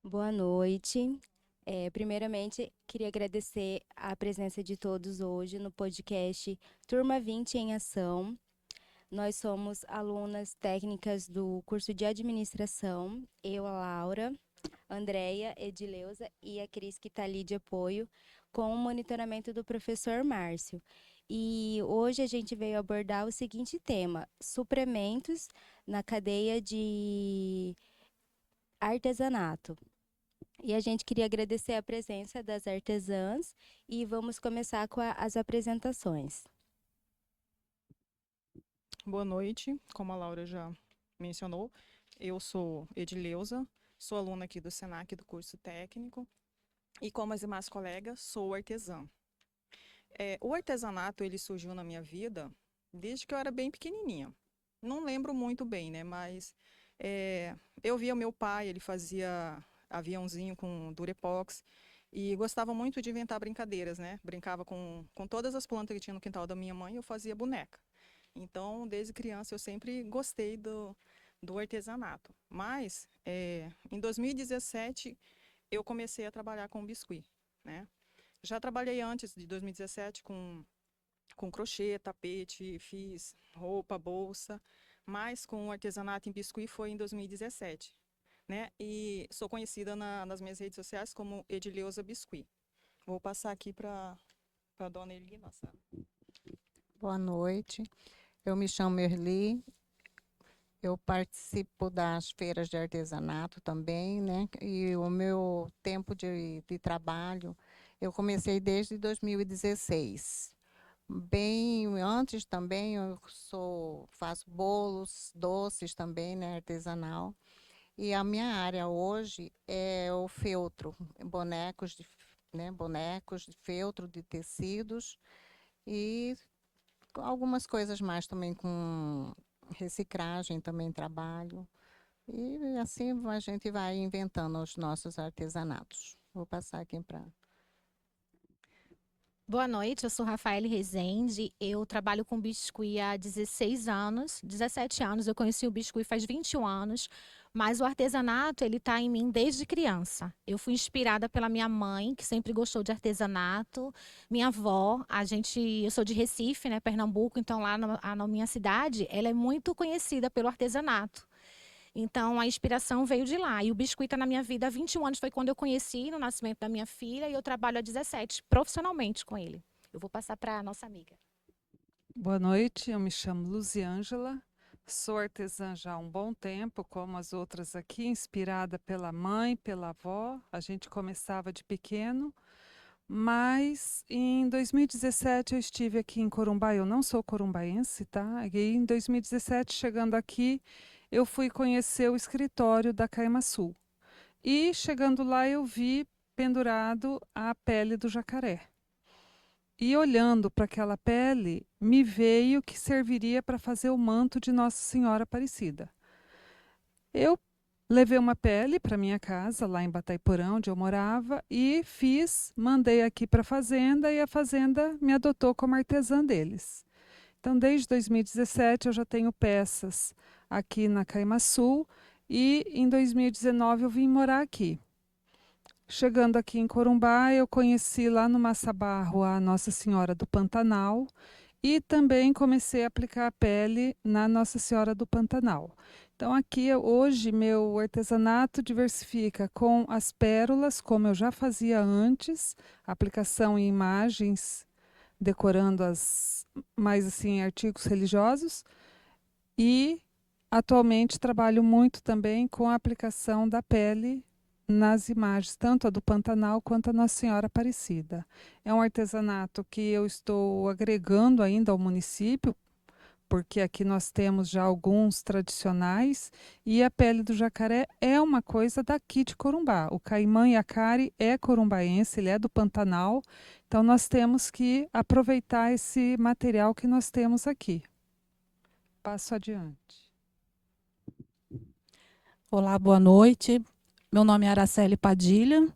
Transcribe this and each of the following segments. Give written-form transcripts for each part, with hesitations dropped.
Boa noite. Primeiramente, queria agradecer a presença de todos hoje no podcast Turma 20 em Ação. Nós somos alunas técnicas do curso de administração, eu, a Laura, a Andréia, Edileuza e a Cris, que está ali de apoio, com o monitoramento do professor Márcio. E hoje a gente veio abordar o seguinte tema: suplementos na cadeia de artesanato. E a gente queria agradecer a presença das artesãs e vamos começar com as apresentações. Boa noite, como a Laura já mencionou, eu sou Edileuza, sou aluna aqui do SENAC do curso técnico e como as demais colegas, sou artesã. O artesanato ele surgiu na minha vida desde que eu era bem pequenininha. Não lembro muito bem, né? Mas eu via meu pai, ele fazia aviãozinho com durepox e gostava muito de inventar brincadeiras, né? Brincava com todas as plantas que tinha no quintal da minha mãe, eu fazia boneca. Então, desde criança, eu sempre gostei do artesanato. Mas, em 2017, eu comecei a trabalhar com biscuit, né? Já trabalhei antes de 2017 com crochê, tapete, fiz roupa, bolsa, mas com artesanato em biscuit foi em 2017, né? E sou conhecida nas minhas redes sociais como Edileuza Biscuit. Vou passar aqui para a dona Eli, nossa. Boa noite, eu me chamo Erli, eu participo das feiras de artesanato também, né? E o meu tempo de trabalho, eu comecei desde 2016. Bem antes também faço bolos, doces também, né? Artesanal. E a minha área hoje é o feltro, bonecos de feltro de tecidos e algumas coisas mais também com reciclagem, também trabalho. E assim a gente vai inventando os nossos artesanatos. Vou passar aqui para. Boa noite, eu sou Rafaele Rezende, eu trabalho com biscuit há 16 anos, 17 anos, eu conheci o biscuit faz 21 anos, mas o artesanato, ele está em mim desde criança. Eu fui inspirada pela minha mãe, que sempre gostou de artesanato, minha avó, eu sou de Recife, né, Pernambuco, então lá na minha cidade, ela é muito conhecida pelo artesanato. Então, a inspiração veio de lá. E o biscuit está na minha vida há 21 anos. Foi quando eu conheci, no nascimento da minha filha, e eu trabalho há 17, profissionalmente com ele. Eu vou passar para a nossa amiga. Boa noite, eu me chamo Luziângela, sou artesã já há um bom tempo, como as outras aqui, inspirada pela mãe, pela avó. A gente começava de pequeno, mas em 2017 eu estive aqui em Corumbá, eu não sou corumbaense, tá? E em 2017, chegando aqui, eu fui conhecer o escritório da Caimasul. E chegando lá eu vi pendurado a pele do jacaré. E olhando para aquela pele, me veio que serviria para fazer o manto de Nossa Senhora Aparecida. Eu levei uma pele para minha casa, lá em Batayporã, onde eu morava, e mandei aqui para a fazenda, e a fazenda me adotou como artesã deles. Então, desde 2017, eu já tenho peças aqui na Caimasul, e em 2019 eu vim morar aqui. Chegando aqui em Corumbá, eu conheci lá no Massabarro a Nossa Senhora do Pantanal e também comecei a aplicar a pele na Nossa Senhora do Pantanal. Então, aqui hoje, meu artesanato diversifica com as pérolas, como eu já fazia antes, aplicação em imagens, decorando mais assim, artigos religiosos, e atualmente trabalho muito também com a aplicação da pele nas imagens, tanto a do Pantanal quanto a Nossa Senhora Aparecida. É um artesanato que eu estou agregando ainda ao município, porque aqui nós temos já alguns tradicionais, e a pele do jacaré é uma coisa daqui de Corumbá. O Caimã Yacari é corumbaense, ele é do Pantanal, então nós temos que aproveitar esse material que nós temos aqui. Passo adiante. Olá, boa noite. Meu nome é Araceli Padilha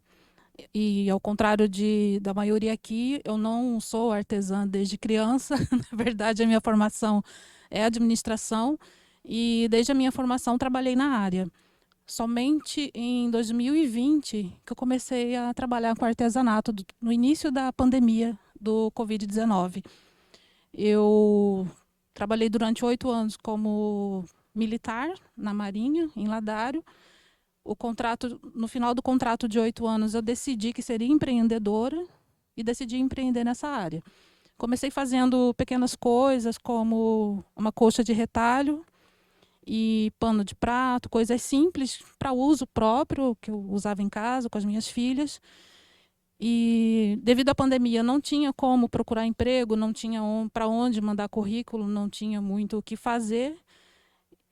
e, ao contrário da maioria aqui, eu não sou artesã desde criança. Na verdade, a minha formação é administração e, desde a minha formação, trabalhei na área. Somente em 2020 que eu comecei a trabalhar com artesanato, no início da pandemia do Covid-19. Eu trabalhei durante 8 anos como militar na Marinha, em Ladário. No final do contrato de 8 anos, eu decidi que seria empreendedora e decidi empreender nessa área. Comecei fazendo pequenas coisas, como uma colcha de retalho e pano de prato, coisas simples para uso próprio, que eu usava em casa com as minhas filhas. E devido à pandemia, não tinha como procurar emprego, não tinha para onde mandar currículo, não tinha muito o que fazer.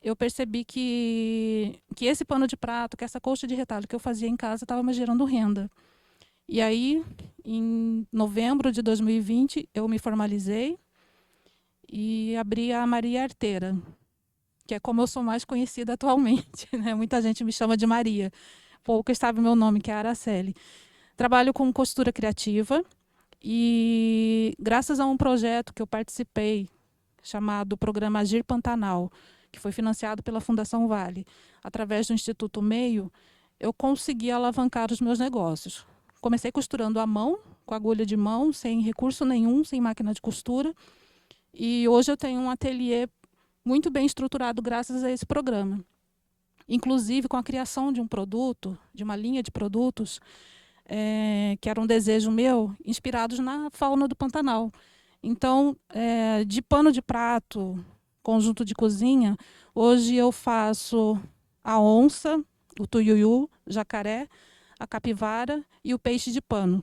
Eu percebi que esse pano de prato, que essa colcha de retalho que eu fazia em casa, estava me gerando renda. E aí, em novembro de 2020, eu me formalizei e abri a Maria Arteira, que é como eu sou mais conhecida atualmente, né? Muita gente me chama de Maria. Pouco sabe o meu nome, que é Araceli. Trabalho com costura criativa e, graças a um projeto que eu participei, chamado Programa Agir Pantanal, que foi financiado pela Fundação Vale, através do Instituto Meio, eu consegui alavancar os meus negócios. Comecei costurando à mão, com agulha de mão, sem recurso nenhum, sem máquina de costura. E hoje eu tenho um ateliê muito bem estruturado graças a esse programa. Inclusive com a criação de um produto, de uma linha de produtos, que era um desejo meu, inspirados na fauna do Pantanal. Então, de pano de prato, conjunto de cozinha, hoje eu faço a onça, o tuiuiu, jacaré, a capivara e o peixe de pano.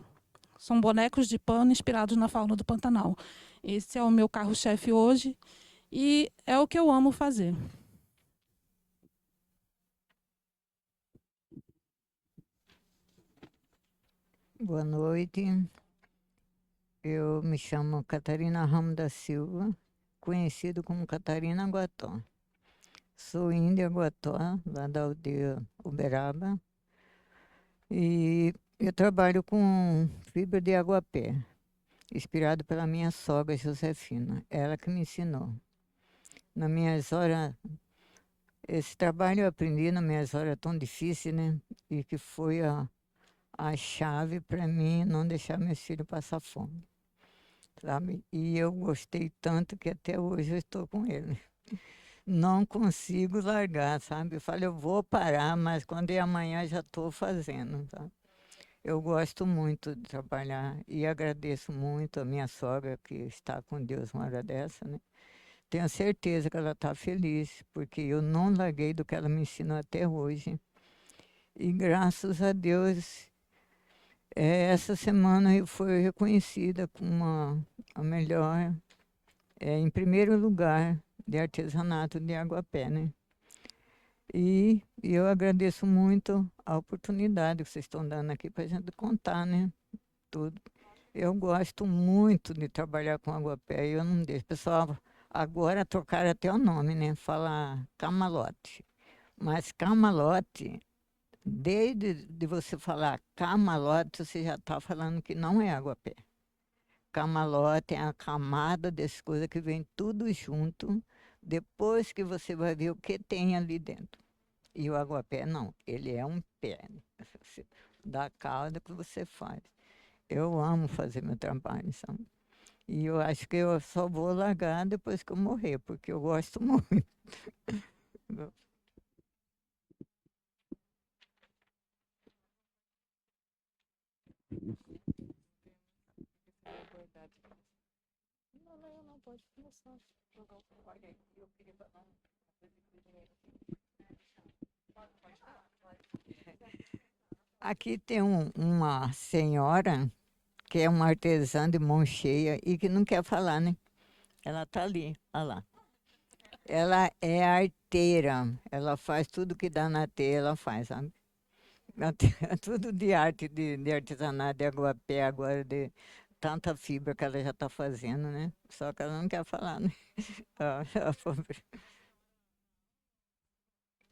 São bonecos de pano inspirados na fauna do Pantanal. Esse é o meu carro-chefe hoje e é o que eu amo fazer. Boa noite. Eu me chamo Catarina Ramos da Silva, conhecido como Catarina Guató. Sou índia Guató, lá da aldeia Uberaba, e eu trabalho com fibra de aguapé, inspirado pela minha sogra Josefina, ela que me ensinou. Nas minhas horas, esse trabalho eu aprendi nas minhas horas tão difíceis, né? E que foi a chave para mim não deixar meus filhos passar fome, sabe? E eu gostei tanto que até hoje eu estou com ele. Não consigo largar, sabe? Eu falo, eu vou parar, mas quando é amanhã já estou fazendo, tá? Eu gosto muito de trabalhar e agradeço muito a minha sogra que está com Deus uma hora dessa, né? Tenho certeza que ela está feliz, porque eu não larguei do que ela me ensinou até hoje. E graças a Deus, essa semana eu fui reconhecida como a melhor, em primeiro lugar, de artesanato de Aguapé, né? E eu agradeço muito a oportunidade que vocês estão dando aqui para a gente contar, né? Tudo. Eu gosto muito de trabalhar com Aguapé, eu não deixo. Pessoal, agora trocaram até o nome, né? Fala camalote. Mas camalote, desde de você falar camalote, você já está falando que não é Aguapé. Camalote é a camada dessas coisas que vem tudo junto, depois que você vai ver o que tem ali dentro. E o aguapé não, ele é um pé, né? Da cauda que você faz. Eu amo fazer meu trabalho, sabe? E eu acho que eu só vou largar depois que eu morrer, porque eu gosto muito. Aqui tem uma senhora que é uma artesã de mão cheia e que não quer falar, né? Ela está ali, olha lá. Ela é arteira, ela faz tudo que dá na teia, ela faz, sabe? Tudo de arte, de artesanato, de aguapé, agora de tanta fibra que ela já está fazendo, né? Só que ela não quer falar, né?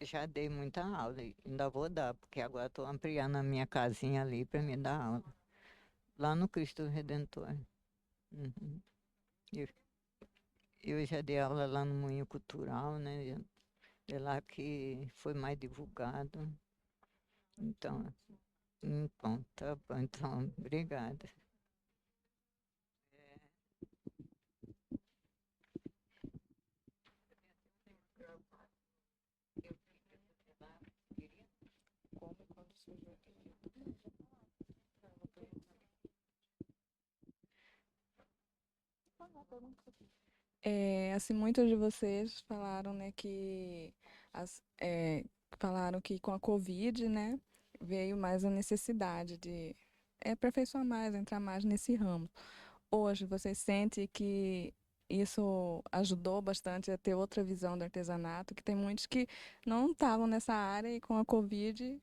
Já dei muita aula, e ainda vou dar, porque agora estou ampliando a minha casinha ali para me dar aula. Lá no Cristo Redentor. Uhum. Eu, eu já dei aula lá no Moinho Cultural, né? É lá que foi mais divulgado. Então, tá bom. Então, obrigada. Assim, muitos de vocês falaram, né, falaram que com a Covid, né, veio mais a necessidade de aperfeiçoar mais, entrar mais nesse ramo. Hoje, vocês sentem que isso ajudou bastante a ter outra visão do artesanato, que tem muitos que não estavam nessa área e com a Covid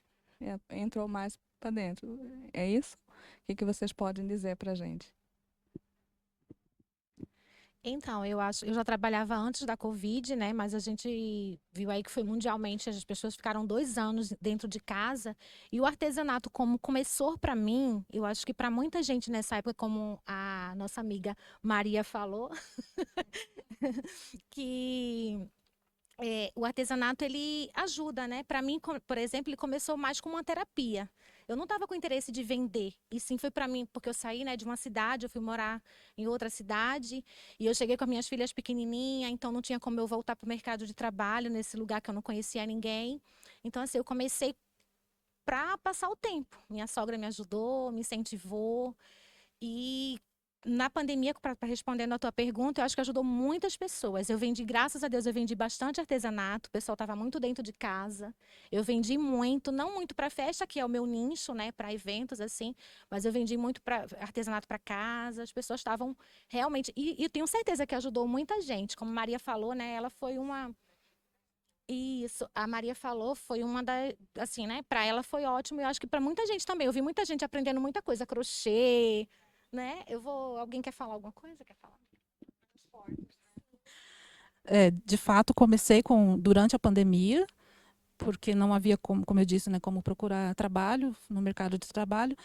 entrou mais para dentro. É isso? O que vocês podem dizer para a gente? Então, eu já trabalhava antes da Covid, né? Mas a gente viu aí que foi mundialmente, as pessoas ficaram 2 anos dentro de casa. E o artesanato, como começou para mim, eu acho que para muita gente nessa época, como a nossa amiga Maria falou, que o artesanato ele ajuda, né? Para mim, por exemplo, ele começou mais como uma terapia. Eu não estava com interesse de vender, e sim foi para mim, porque eu saí, né, de uma cidade, eu fui morar em outra cidade, e eu cheguei com as minhas filhas pequenininha, então não tinha como eu voltar para o mercado de trabalho nesse lugar que eu não conhecia ninguém. Então, assim, eu comecei para passar o tempo. Minha sogra me ajudou, me incentivou, e na pandemia, para respondendo a tua pergunta, eu acho que ajudou muitas pessoas. Eu vendi, graças a Deus, eu vendi bastante artesanato. O pessoal estava muito dentro de casa. Eu vendi muito, não muito para festa, que é o meu nicho, né, para eventos assim, mas eu vendi muito para artesanato para casa. As pessoas estavam realmente, e eu tenho certeza que ajudou muita gente. Como Maria falou, né, ela foi uma isso, a Maria falou, foi uma da, assim, né, para ela foi ótimo, e eu acho que para muita gente também. Eu vi muita gente aprendendo muita coisa, crochê, né? Alguém quer falar alguma coisa? Quer falar? De fato, comecei durante a pandemia, porque não havia como eu disse, né, como procurar trabalho no mercado de trabalho.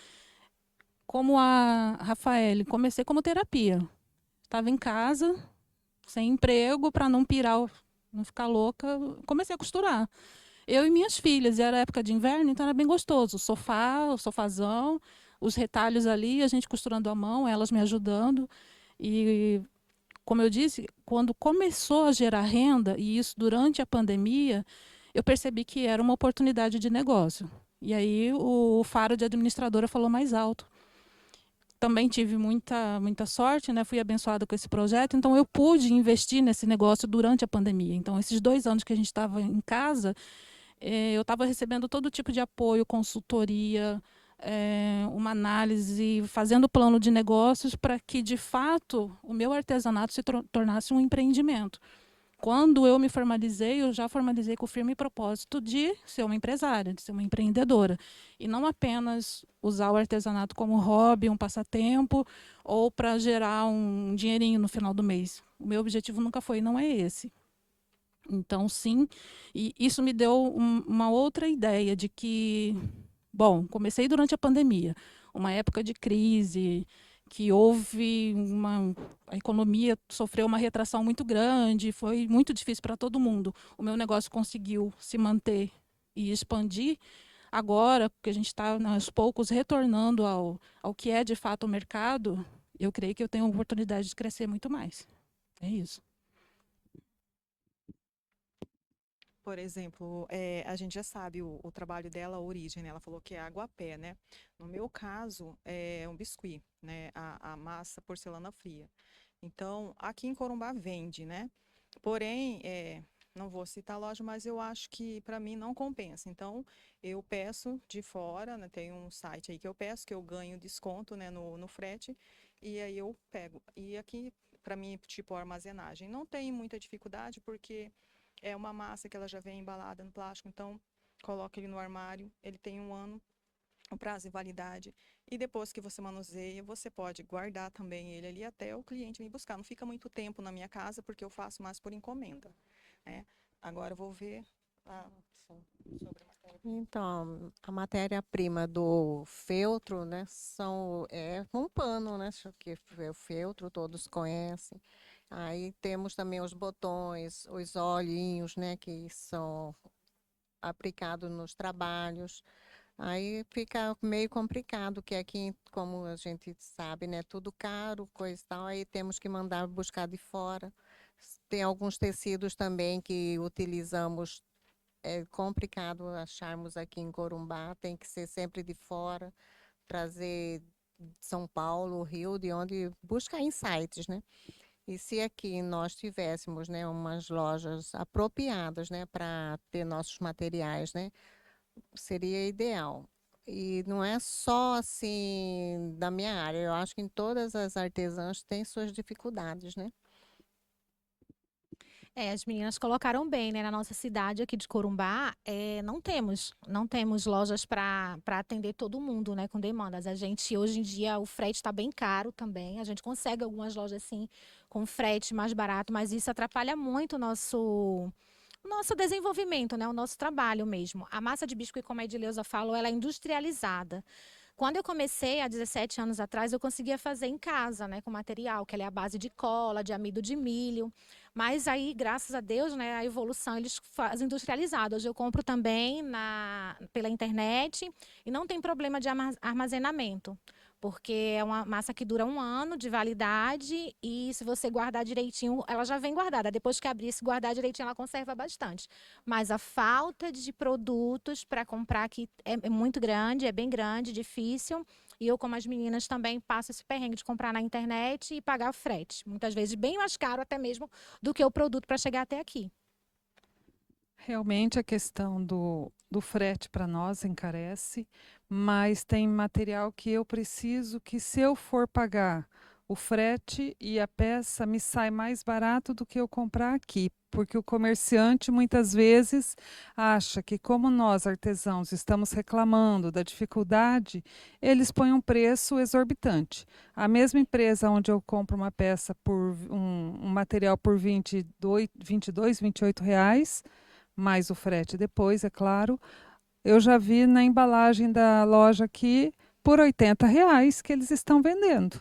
Como a Rafaele, comecei como terapia. Estava em casa, sem emprego, para não pirar, não ficar louca, comecei a costurar. Eu e minhas filhas, e era época de inverno, então era bem gostoso. O sofá, o sofazão, os retalhos ali, a gente costurando à mão, elas me ajudando. E, como eu disse, quando começou a gerar renda, e isso durante a pandemia, eu percebi que era uma oportunidade de negócio. E aí o faro de administradora falou mais alto. Também tive muita sorte, né? Fui abençoada com esse projeto, então eu pude investir nesse negócio durante a pandemia. Então, esses 2 anos que a gente estava em casa, eu estava recebendo todo tipo de apoio, consultoria, uma análise, fazendo plano de negócios para que, de fato, o meu artesanato se tornasse um empreendimento. Quando eu me formalizei, eu já formalizei com o firme propósito de ser uma empresária, de ser uma empreendedora. E não apenas usar o artesanato como hobby, um passatempo, ou para gerar um dinheirinho no final do mês. O meu objetivo nunca foi, não é esse. Então, sim, e isso me deu uma outra ideia de que, bom, comecei durante a pandemia, uma época de crise, que a economia sofreu uma retração muito grande, foi muito difícil para todo mundo. O meu negócio conseguiu se manter e expandir. Agora, que a gente está aos poucos retornando ao que é de fato o mercado, eu creio que eu tenho a oportunidade de crescer muito mais. É isso. Por exemplo, a gente já sabe o trabalho dela, a origem, né? Ela falou que é aguapé, né? No meu caso, é um biscuit, né? A massa porcelana fria. Então, aqui em Corumbá vende, né? Porém, não vou citar a loja, mas eu acho que para mim não compensa. Então, eu peço de fora, né? Tem um site aí que eu peço, que eu ganho desconto, né, no frete, e aí eu pego. E aqui, para mim, tipo armazenagem, não tem muita dificuldade, porque é uma massa que ela já vem embalada no plástico, então coloca ele no armário, ele tem 1 ano, o prazo de validade, e depois que você manuseia, você pode guardar também ele ali até o cliente vir buscar. Não fica muito tempo na minha casa, porque eu faço mais por encomenda, né? Agora eu vou ver sobre a matéria. Então, a matéria-prima do feltro, né, é um pano, né, que é o feltro, todos conhecem. Aí temos também os botões, os olhinhos, né, que são aplicados nos trabalhos. Aí fica meio complicado, que aqui, como a gente sabe, né, tudo caro, coisa e tal, aí temos que mandar buscar de fora. Tem alguns tecidos também que utilizamos, é complicado acharmos aqui em Corumbá, tem que ser sempre de fora, trazer de São Paulo, Rio, de onde buscar em sites, né? E se aqui nós tivéssemos, né, umas lojas apropriadas, né, para ter nossos materiais, né, seria ideal. E não é só assim da minha área, eu acho que em todas as artesãs tem suas dificuldades, né? As meninas colocaram bem, né? Na nossa cidade aqui de Corumbá, não temos lojas para atender todo mundo, né? Com demandas. A gente, hoje em dia, o frete está bem caro também. A gente consegue algumas lojas, assim, com frete mais barato, mas isso atrapalha muito o nosso desenvolvimento, né? O nosso trabalho mesmo. A massa de biscuit, como a Edileuza falou, ela é industrializada. Quando eu comecei, há 17 anos atrás, eu conseguia fazer em casa, né, com material, que ela é a base de cola, de amido de milho. Mas aí, graças a Deus, né, a evolução, eles fazem industrializado. Hoje eu compro também pela internet e não tem problema de armazenamento, porque é uma massa que dura 1 ano de validade e se você guardar direitinho, ela já vem guardada. Depois que abrir, se guardar direitinho, ela conserva bastante. Mas a falta de produtos para comprar aqui é muito grande, é bem grande, difícil. E eu, como as meninas, também passo esse perrengue de comprar na internet e pagar o frete. Muitas vezes bem mais caro até mesmo do que o produto para chegar até aqui. Realmente a questão do frete para nós encarece, mas tem material que eu preciso que, se eu for pagar o frete e a peça, me sai mais barato do que eu comprar aqui, porque o comerciante muitas vezes acha que, como nós artesãos estamos reclamando da dificuldade, eles põem um preço exorbitante. A mesma empresa onde eu compro uma peça por um material por 22, R$ 28, mais o frete depois, é claro. Eu já vi na embalagem da loja aqui por R$ 80 que eles estão vendendo.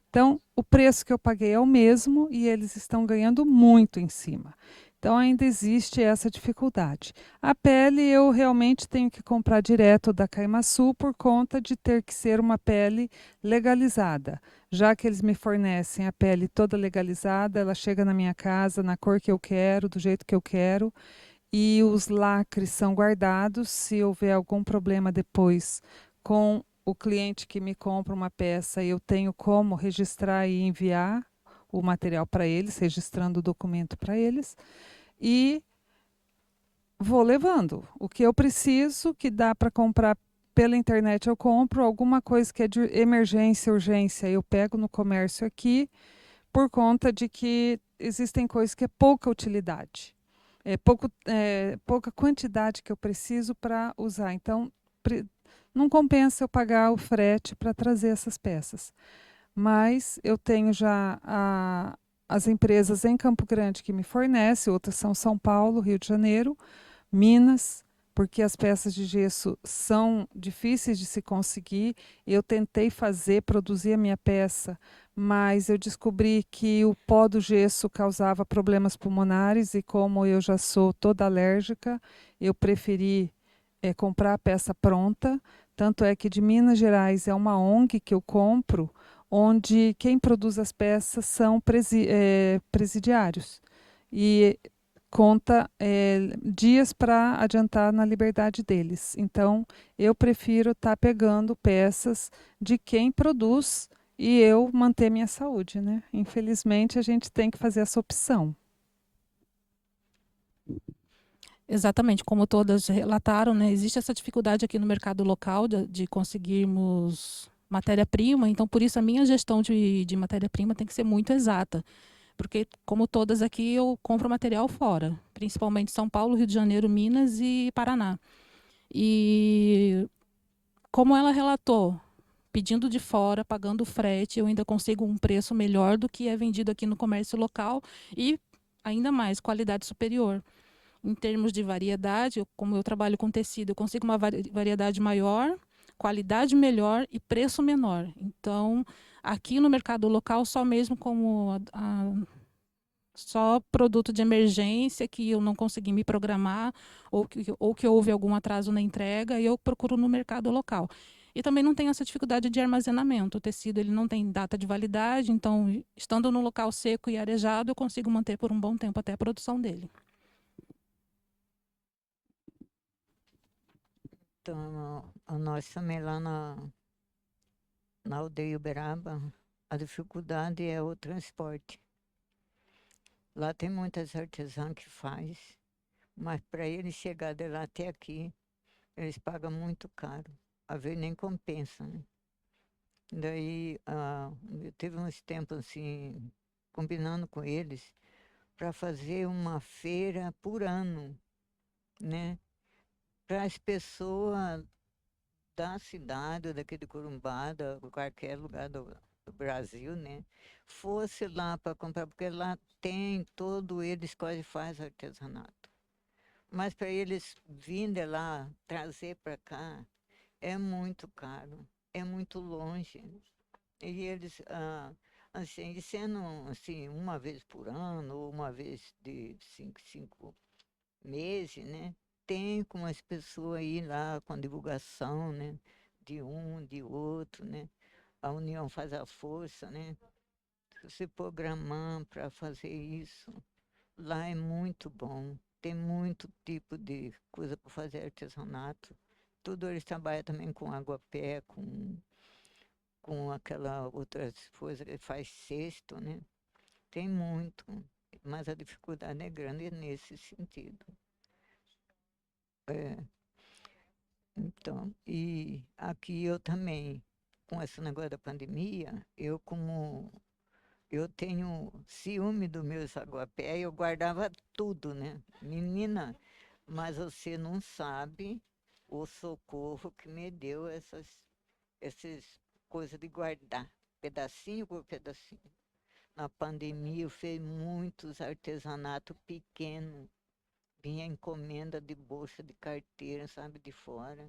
Então, o preço que eu paguei é o mesmo e eles estão ganhando muito em cima. Então, ainda existe essa dificuldade. A pele eu realmente tenho que comprar direto da Caimaçu por conta de ter que ser uma pele legalizada. Já que eles me fornecem a pele toda legalizada, ela chega na minha casa na cor que eu quero, do jeito que eu quero. E os lacres são guardados. Se houver algum problema depois com o cliente que me compra uma peça, eu tenho como registrar e enviar o material para eles, registrando o documento para eles. E vou levando. O que eu preciso, que dá para comprar pela internet, eu compro. Alguma coisa que é de emergência, urgência, eu pego no comércio aqui, por conta de que existem coisas que é pouca utilidade. Pouca quantidade que eu preciso para usar. Então, não compensa eu pagar o frete para trazer essas peças. Mas eu tenho já as empresas em Campo Grande que me fornecem, outras são São Paulo, Rio de Janeiro, Minas, porque as peças de gesso são difíceis de se conseguir. Eu tentei produzir a minha peça, mas eu descobri que o pó do gesso causava problemas pulmonares e, como eu já sou toda alérgica, eu preferi comprar a peça pronta. Tanto é que de Minas Gerais é uma ONG que eu compro, onde quem produz as peças são presidiários. E conta dias para adiantar na liberdade deles. Então, eu prefiro estar pegando peças de quem produz e eu manter minha saúde, né? Infelizmente, a gente tem que fazer essa opção. Exatamente, como todas relataram, né, existe essa dificuldade aqui no mercado local de conseguirmos matéria-prima, então por isso a minha gestão de matéria-prima tem que ser muito exata, porque como todas aqui eu compro material fora, principalmente São Paulo, Rio de Janeiro, Minas e Paraná. E como ela relatou, pedindo de fora, pagando frete, eu ainda consigo um preço melhor do que é vendido aqui no comércio local e ainda mais, qualidade superior. Em termos de variedade, como eu trabalho com tecido, eu consigo uma variedade maior, qualidade melhor e preço menor. Então, aqui no mercado local, só mesmo como a Só produto de emergência que eu não consegui me programar ou que houve algum atraso na entrega, e eu procuro no mercado local. E também não tenho essa dificuldade de armazenamento. O tecido ele não tem data de validade, então, estando no local seco e arejado, eu consigo manter por um bom tempo até a produção dele. Então, nós também lá na aldeia Uberaba, a dificuldade é o transporte. Lá tem muitas artesãs que faz, mas para eles chegar de lá até aqui, eles pagam muito caro. Às vezes nem compensa, né? Daí, eu teve uns tempos assim, combinando com eles, para fazer uma feira por ano, né? Para as pessoas da cidade, daqui de Corumbá, de qualquer lugar do Brasil, né? Fosse lá para comprar, porque lá tem, todo eles quase faz artesanato. Mas para eles virem de lá, trazer para cá, é muito caro, é muito longe. E eles, assim, e sendo assim, uma vez por ano, ou uma vez de cinco meses, né? Tem como as pessoas ir lá com divulgação, né? De um, de outro, né? A união faz a força, né? Se programar para fazer isso, lá é muito bom. Tem muito tipo de coisa para fazer artesanato. Tudo eles trabalham também com aguapé, com aquela outras coisas que faz cesto, né? Tem muito, mas a dificuldade é grande nesse sentido. É, então, e aqui eu também, com esse negócio da pandemia, eu tenho ciúme dos meus aguapé, eu guardava tudo, né? Menina, mas você não sabe o socorro que me deu essas coisas de guardar, pedacinho por pedacinho. Na pandemia eu fiz muitos artesanatos pequenos, vinha encomenda de bolsa, de carteira, sabe, de fora.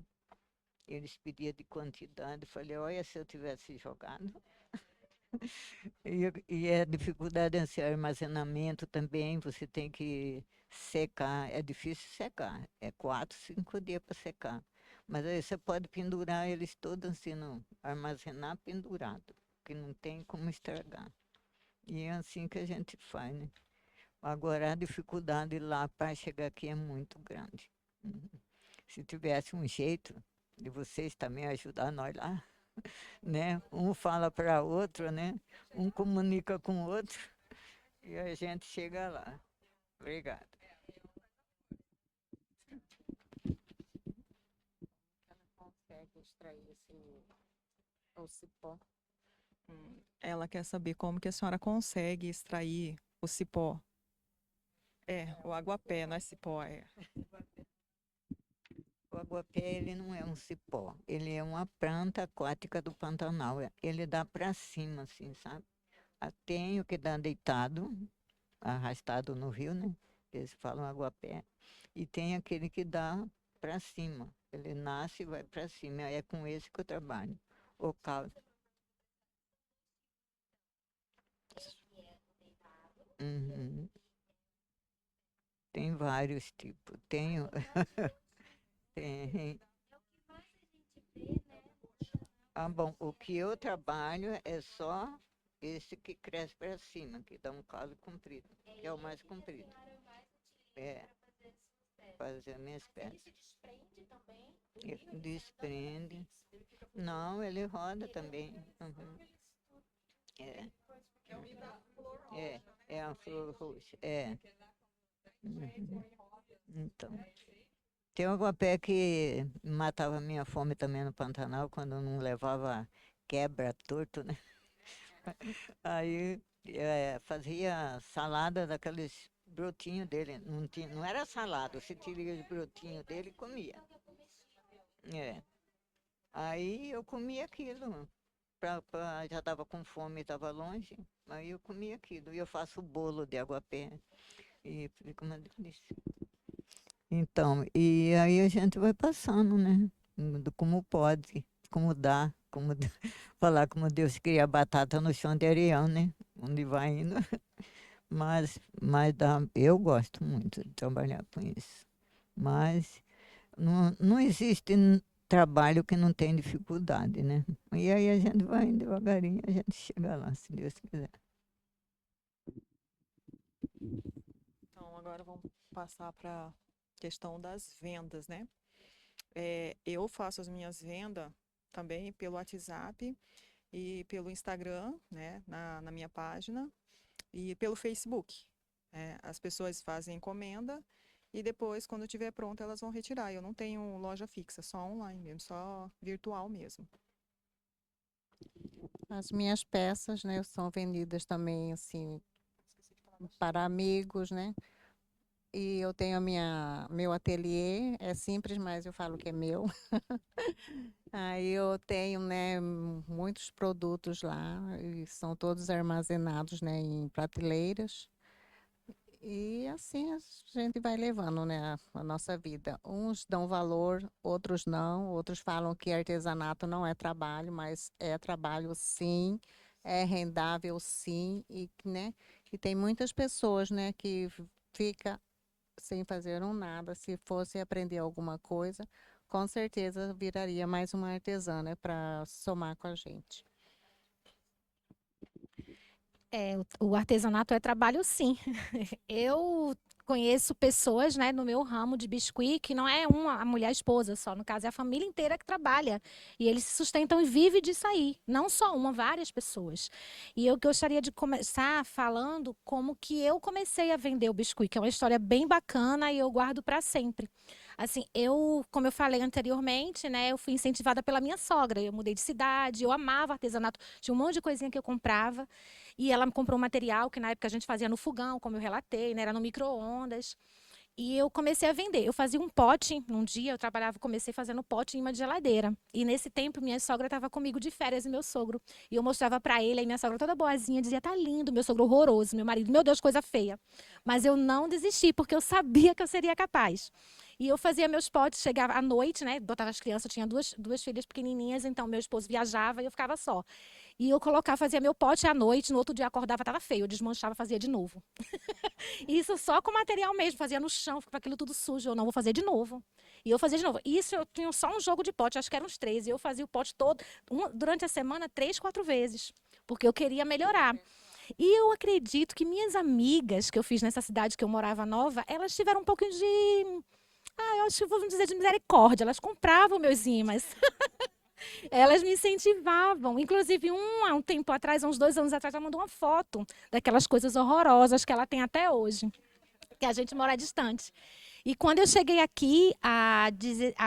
Eles pediam de quantidade, falei, olha, se eu tivesse jogado. E a dificuldade nesse armazenamento também, você tem que secar, é difícil secar, é 4, 5 dias para secar. Mas aí você pode pendurar eles todos assim, não, armazenar pendurado, que não tem como estragar. E é assim que a gente faz, né? Agora a dificuldade lá para chegar aqui é muito grande. Uhum. Se tivesse um jeito de vocês também ajudar nós lá, né? Um fala para outro, né? Um comunica com o outro e a gente chega lá. Obrigada. Ela consegue extrair o cipó. Ela quer saber como que a senhora consegue extrair o cipó. É, o aguapé, não é cipó, é. O aguapé, ele não é um cipó, ele é uma planta aquática do Pantanal. Ele dá para cima, assim, sabe? Tem o que dá deitado, arrastado no rio, né? Eles falam aguapé. E tem aquele que dá para cima. Ele nasce e vai para cima. É com esse que eu trabalho. O caldo. Uhum. Tem vários tipos. Tem, tem. Bom, o que eu trabalho é só esse que cresce para cima, que dá um calo comprido, que é o mais comprido. É, fazer minhas peças. Ele desprende. Não, ele roda também. Uhum. É. É a flor roxa. É. Uhum. Então. Tem um aguapé que matava a minha fome também no Pantanal, quando eu não levava quebra torto, né? Aí fazia salada daqueles brotinhos dele. Não era salada, você tiria os brotinhos dele e comia. É. Aí eu comia aquilo. Já estava com fome, estava longe. Aí eu comia aquilo. E eu faço bolo de aguapé. E fica uma delícia. Então, e aí a gente vai passando, né? Como pode, como dá, falar como Deus cria a batata no chão de areião, né? Onde vai indo. eu gosto muito de trabalhar com isso. Mas não existe trabalho que não tem dificuldade, né? E aí a gente vai devagarinho, a gente chega lá, se Deus quiser. Então, agora vamos passar para a questão das vendas, né? Eu faço as minhas vendas também pelo WhatsApp e pelo Instagram, né, na minha página, e pelo Facebook. As pessoas fazem encomenda e depois, quando estiver pronto, elas vão retirar. Eu não tenho loja fixa, só online mesmo, só virtual mesmo. As minhas peças, né, são vendidas também, assim, para amigos, né? E eu tenho meu ateliê, é simples, mas eu falo que é meu. Aí eu tenho, né, muitos produtos lá, e são todos armazenados, né, em prateleiras. E assim a gente vai levando, né, a nossa vida. Uns dão valor, outros não, outros falam que artesanato não é trabalho, mas é trabalho sim, é rendável sim, e, né, e tem muitas pessoas, né, que fica sem fazer um nada. Se fosse aprender alguma coisa, com certeza viraria mais uma artesã, né, para somar com a gente. O artesanato é trabalho, sim. Eu conheço pessoas, né, no meu ramo de biscuit, que não é a mulher a esposa só, no caso é a família inteira que trabalha. E eles se sustentam e vivem disso aí. Não só uma, várias pessoas. E eu gostaria de começar falando como que eu comecei a vender o biscuit, que é uma história bem bacana e eu guardo para sempre. Assim, como eu falei anteriormente, né, eu fui incentivada pela minha sogra. Eu mudei de cidade, eu amava artesanato, tinha um monte de coisinha que eu comprava. E ela me comprou um material que na época a gente fazia no fogão, como eu relatei, né, era no micro-ondas. E eu comecei a vender. Eu fazia um pote, num dia comecei fazendo pote em imã de geladeira. E nesse tempo, minha sogra estava comigo de férias e meu sogro. E eu mostrava para ele, aí minha sogra toda boazinha, dizia, tá lindo, meu sogro horroroso, meu marido, meu Deus, coisa feia. Mas eu não desisti, porque eu sabia que eu seria capaz. E eu fazia meus potes, chegava à noite, né, botava as crianças, eu tinha duas filhas pequenininhas, então meu esposo viajava e eu ficava só. E eu fazia meu pote à noite, no outro dia acordava, estava feio, eu desmanchava, fazia de novo. Isso só com material mesmo, fazia no chão, ficava aquilo tudo sujo, eu não vou fazer de novo. E eu fazia de novo. Isso eu tinha só um jogo de pote, acho que eram uns 3, e eu fazia o pote todo, durante a semana, 3, 4 vezes, porque eu queria melhorar. E eu acredito que minhas amigas que eu fiz nessa cidade que eu morava nova, elas tiveram um pouquinho de... eu acho que vamos dizer de misericórdia, elas compravam meus imãs. Elas me incentivavam. Inclusive, há um tempo atrás, há uns 2 anos atrás, ela mandou uma foto daquelas coisas horrorosas que ela tem até hoje, que a gente mora distante. E quando eu cheguei aqui, há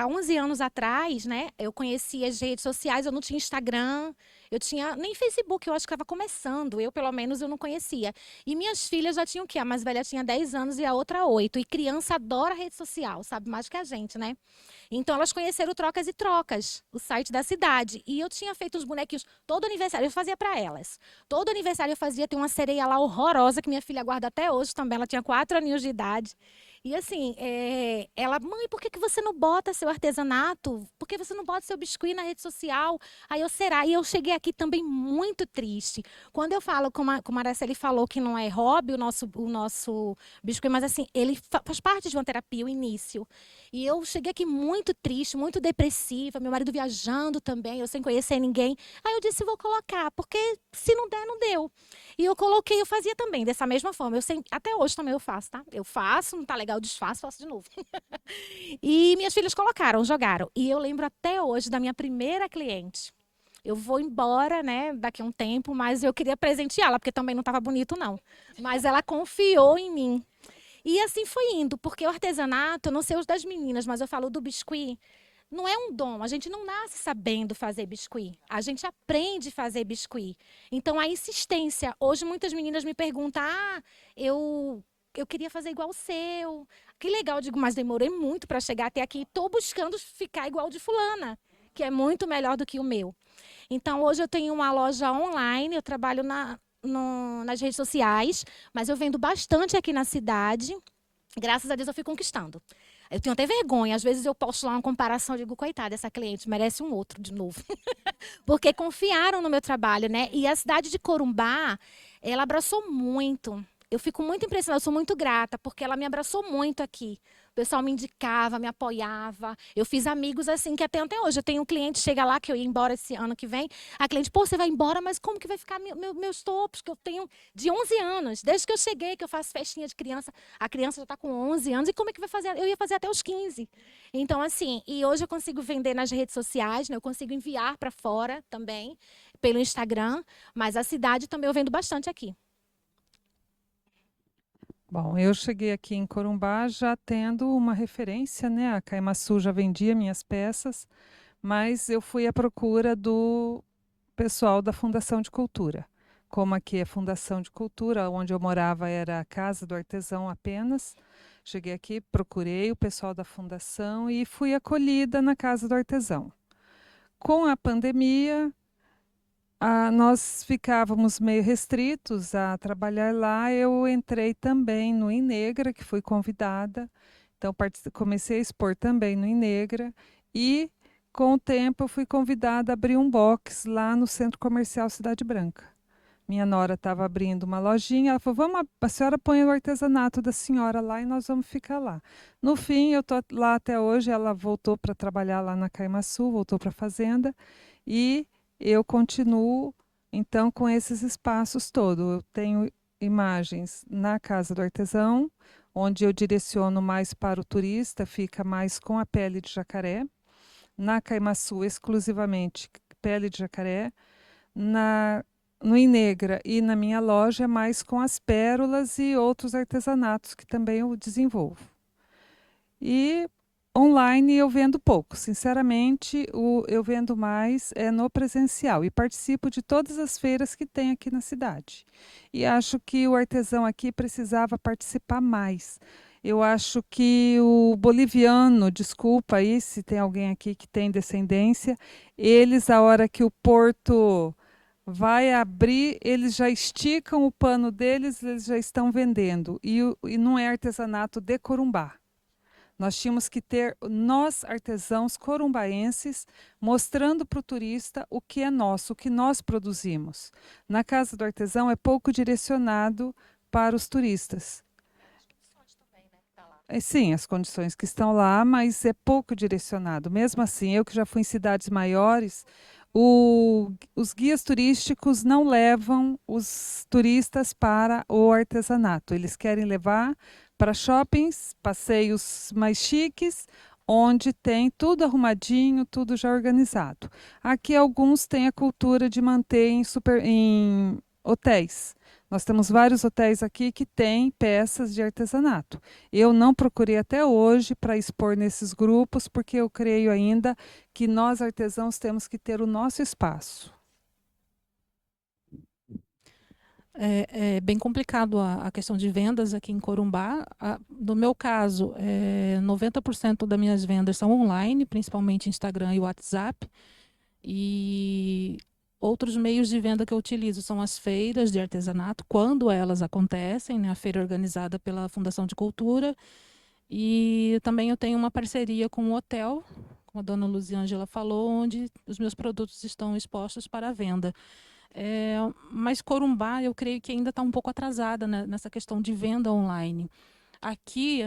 11 anos atrás, né, eu conheci as redes sociais, eu não tinha Instagram, eu tinha nem Facebook, eu acho que estava começando, pelo menos, eu não conhecia. E minhas filhas já tinham o quê? A mais velha tinha 10 anos e a outra 8. E criança adora rede social, sabe mais que a gente, né? Então, elas conheceram o Trocas e Trocas, o site da cidade. E eu tinha feito uns bonequinhos, todo aniversário eu fazia para elas. Todo aniversário eu fazia, tem uma sereia lá horrorosa, que minha filha guarda até hoje também, ela tinha 4 aninhos de idade. E assim, ela, mãe, por que você não bota seu artesanato? Por que você não bota seu biscuit na rede social? Aí eu, será? E eu cheguei aqui também muito triste. Quando eu falo, como a Araceli falou, que não é hobby o nosso biscuit, mas assim, ele faz parte de uma terapia, o início. E eu cheguei aqui muito triste, muito depressiva, meu marido viajando também, eu sem conhecer ninguém. Aí eu disse, vou colocar, porque se não der, não deu. E eu coloquei, eu fazia também, dessa mesma forma. Até hoje também eu faço, tá? Eu faço, não tá legal, eu desfaço, faço de novo. E minhas filhas colocaram, jogaram. E eu lembro até hoje da minha primeira cliente. Eu vou embora, né, daqui a um tempo, mas eu queria presenteá-la, porque também não estava bonito, não. Mas ela confiou em mim. E assim foi indo, porque o artesanato, eu não sei os das meninas, mas eu falo do biscuit, não é um dom, a gente não nasce sabendo fazer biscuit, a gente aprende a fazer biscuit. Então, a insistência, hoje muitas meninas me perguntam, eu queria fazer igual o seu, que legal, eu digo, mas demorei muito para chegar até aqui, estou buscando ficar igual de fulana, que é muito melhor do que o meu. Então, hoje eu tenho uma loja online, eu trabalho nas redes sociais, mas eu vendo bastante aqui na cidade. Graças a Deus eu fui conquistando. Eu tenho até vergonha, às vezes eu posto lá uma comparação e digo, coitada, essa cliente merece um outro de novo. Porque confiaram no meu trabalho, né? E a cidade de Corumbá, ela abraçou muito. Eu fico muito impressionada, eu sou muito grata, porque ela me abraçou muito aqui. O pessoal me indicava, me apoiava. Eu fiz amigos assim que até hoje. Eu tenho um cliente, chega lá, que eu ia embora esse ano que vem. A cliente, pô, você vai embora, mas como que vai ficar meus topos, que eu tenho de 11 anos? Desde que eu cheguei, que eu faço festinha de criança. A criança já está com 11 anos. E como é que vai fazer? Eu ia fazer até os 15. Então, assim, e hoje eu consigo vender nas redes sociais, né? Eu consigo enviar para fora também, pelo Instagram. Mas a cidade também eu vendo bastante aqui. Bom, eu cheguei aqui em Corumbá já tendo uma referência, né? A Caimaçu já vendia minhas peças, mas eu fui à procura do pessoal da Fundação de Cultura. Como aqui é Fundação de Cultura, onde eu morava era a Casa do Artesão apenas. Cheguei aqui, procurei o pessoal da Fundação e fui acolhida na Casa do Artesão. Com a pandemia, nós ficávamos meio restritos a trabalhar lá. Eu entrei também no Inegra, que fui convidada. Então, comecei a expor também no Inegra. E, com o tempo, eu fui convidada a abrir um box lá no Centro Comercial Cidade Branca. Minha nora estava abrindo uma lojinha. Ela falou, a senhora põe o artesanato da senhora lá e nós vamos ficar lá. No fim, eu estou lá até hoje. Ela voltou para trabalhar lá na Caimaçu, voltou para a fazenda. E eu continuo, então, com esses espaços todos. Eu tenho imagens na Casa do Artesão, onde eu direciono mais para o turista, fica mais com a pele de jacaré. Na Caimaçu, exclusivamente pele de jacaré. No Inegra e na minha loja, mais com as pérolas e outros artesanatos que também eu desenvolvo. E online eu vendo pouco, sinceramente, eu vendo mais no presencial e participo de todas as feiras que tem aqui na cidade. E acho que o artesão aqui precisava participar mais. Eu acho que o boliviano, desculpa aí se tem alguém aqui que tem descendência, eles, a hora que o porto vai abrir, eles já esticam o pano deles, eles já estão vendendo. E não é artesanato de Corumbá. Nós tínhamos que ter, nós artesãos corumbaenses, mostrando para o turista o que é nosso, o que nós produzimos. Na Casa do Artesão é pouco direcionado para os turistas. Sim, as condições que estão lá, mas é pouco direcionado. Mesmo assim, eu que já fui em cidades maiores, os guias turísticos não levam os turistas para o artesanato. Eles querem levar para shoppings, passeios mais chiques, onde tem tudo arrumadinho, tudo já organizado. Aqui alguns têm a cultura de manter em hotéis. Nós temos vários hotéis aqui que têm peças de artesanato. Eu não procurei até hoje para expor nesses grupos, porque eu creio ainda que nós artesãos temos que ter o nosso espaço. É bem complicado a questão de vendas aqui em Corumbá. No meu caso, 90% das minhas vendas são online, principalmente Instagram e WhatsApp. E outros meios de venda que eu utilizo são as feiras de artesanato, quando elas acontecem, né? A feira organizada pela Fundação de Cultura. E também eu tenho uma parceria com um hotel, como a dona Luziângela falou, onde os meus produtos estão expostos para venda. Mas Corumbá, eu creio que ainda está um pouco atrasada, né, nessa questão de venda online. Aqui,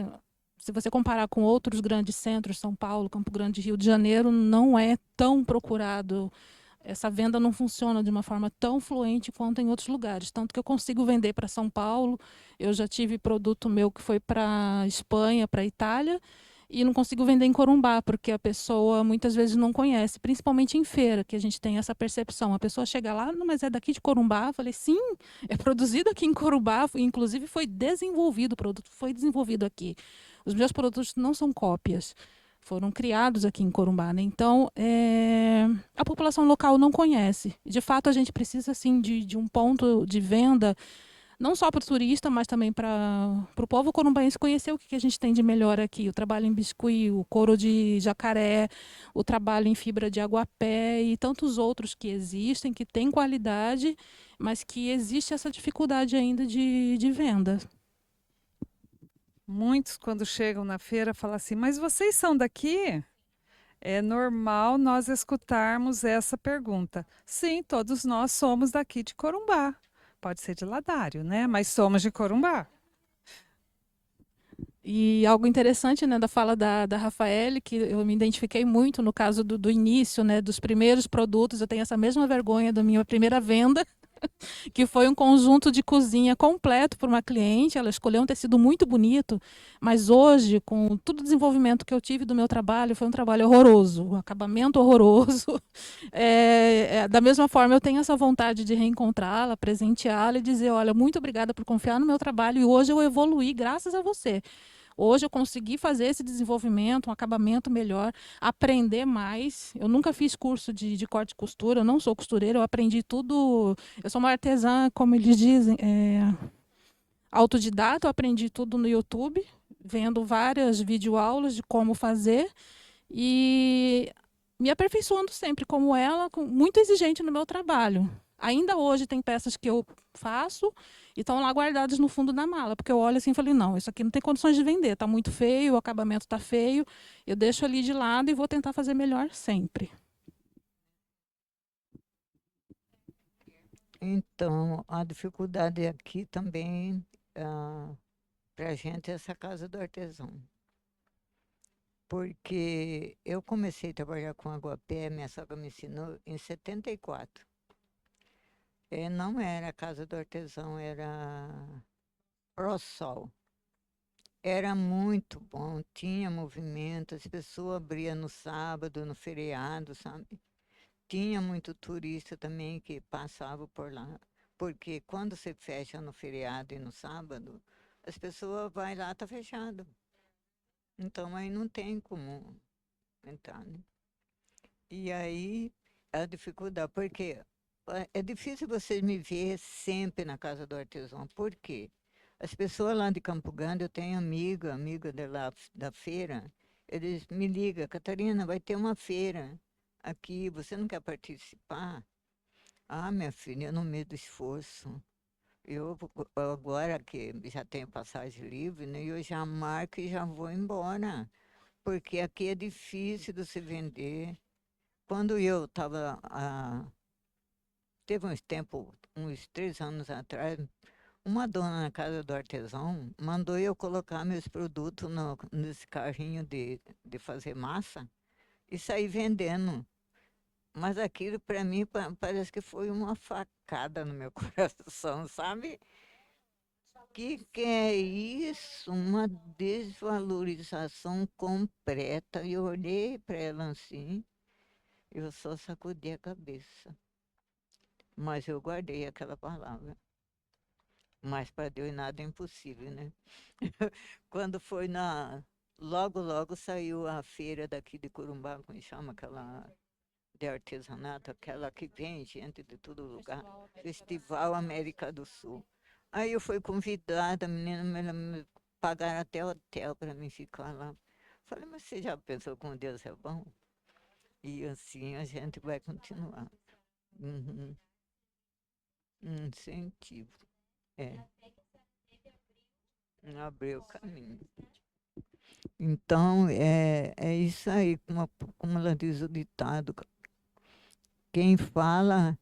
se você comparar com outros grandes centros, São Paulo, Campo Grande, Rio de Janeiro, não é tão procurado. Essa venda não funciona de uma forma tão fluente quanto em outros lugares. Tanto que eu consigo vender para São Paulo. Eu já tive produto meu que foi para Espanha, para Itália, e não consigo vender em Corumbá, porque a pessoa muitas vezes não conhece, principalmente em feira, que a gente tem essa percepção. A pessoa chega lá, não, mas é daqui de Corumbá? Eu falei, sim, é produzido aqui em Corumbá, inclusive foi desenvolvido, o produto foi desenvolvido aqui. Os meus produtos não são cópias, foram criados aqui em Corumbá, né? Então, a população local não conhece. De fato, a gente precisa, assim, de um ponto de venda, não só para o turista, mas também para o povo corumbaense conhecer o que a gente tem de melhor aqui. O trabalho em biscuit, o couro de jacaré, o trabalho em fibra de aguapé e tantos outros que existem, que têm qualidade, mas que existe essa dificuldade ainda de venda. Muitos, quando chegam na feira, falam assim, mas vocês são daqui? É normal nós escutarmos essa pergunta. Sim, todos nós somos daqui de Corumbá. Pode ser de Ladário, né? Mas somos de Corumbá. E algo interessante, né, da fala da Rafaele, que eu me identifiquei muito no caso do início, né, dos primeiros produtos. Eu tenho essa mesma vergonha da minha primeira venda, que foi um conjunto de cozinha completo para uma cliente. Ela escolheu um tecido muito bonito, mas hoje, com todo o desenvolvimento que eu tive do meu trabalho, foi um trabalho horroroso, um acabamento horroroso. Da mesma forma, eu tenho essa vontade de reencontrá-la, presenteá-la e dizer, olha, muito obrigada por confiar no meu trabalho e hoje eu evoluí graças a você. Hoje eu consegui fazer esse desenvolvimento, um acabamento melhor, aprender mais. Eu nunca fiz curso de corte e costura, eu não sou costureira, eu aprendi tudo. Eu sou uma artesã, como eles dizem, autodidata, eu aprendi tudo no YouTube, vendo várias videoaulas de como fazer e me aperfeiçoando sempre como ela, muito exigente no meu trabalho. Ainda hoje tem peças que eu faço e estão lá guardadas no fundo da mala, porque eu olho assim e falei, não, isso aqui não tem condições de vender, está muito feio, o acabamento está feio, eu deixo ali de lado e vou tentar fazer melhor sempre. Então, a dificuldade aqui também, para a gente, é essa casa do artesão. Porque eu comecei a trabalhar com aguapé, minha sogra me ensinou, em 74. Não era Casa do Artesão, era ProSol. Era muito bom, tinha movimento, as pessoas abriam no sábado, no feriado, sabe? Tinha muito turista também que passava por lá. Porque quando você fecha no feriado e no sábado, as pessoas vão lá, tá fechado. Então aí não tem como entrar, né? E aí a dificuldade, porque é difícil vocês me ver sempre na casa do artesão. Por quê? As pessoas lá de Campo Grande, eu tenho amiga da feira, eles me ligam, Catarina, vai ter uma feira aqui, você não quer participar? Ah, minha filha, no meio do esforço. Eu agora que já tenho passagem livre, né, eu já marco e já vou embora, porque aqui é difícil de se vender. Quando eu estava, teve uns 3 anos atrás, uma dona na casa do artesão mandou eu colocar meus produtos nesse carrinho de fazer massa e sair vendendo. Mas aquilo para mim parece que foi uma facada no meu coração, sabe? Que é isso? Uma desvalorização completa. Eu olhei para ela assim, eu só sacudi a cabeça. Mas eu guardei aquela palavra. Mas para Deus nada é impossível, né? Quando foi logo saiu a feira daqui de Corumbá, como chama aquela de artesanato, aquela que vem gente de todo lugar, Festival América do Sul. Aí eu fui convidada, a menina me pagaram até hotel para mim ficar lá. Falei, mas você já pensou como Deus é bom? E assim a gente vai continuar. Uhum. Um incentivo. Abriu o caminho. Então, é isso aí, como ela diz o ditado, quem fala,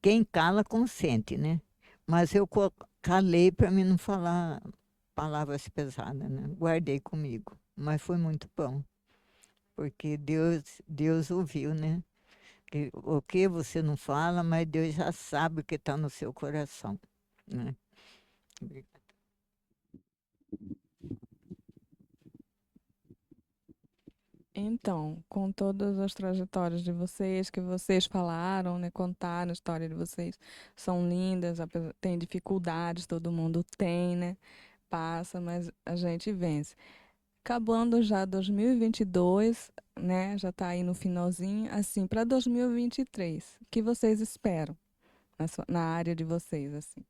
quem cala consente, né? Mas eu calei para mim não falar palavras pesadas, né? Guardei comigo, mas foi muito bom, porque Deus ouviu, né? O que você não fala, mas Deus já sabe o que está no seu coração, né? Então, com todas as trajetórias de vocês, que vocês falaram, né, contaram a história de vocês, são lindas, tem dificuldades, todo mundo tem, né, passa, mas a gente vence. Acabando já 2022, né, já está aí no finalzinho, assim, para 2023, o que vocês esperam na área de vocês, assim?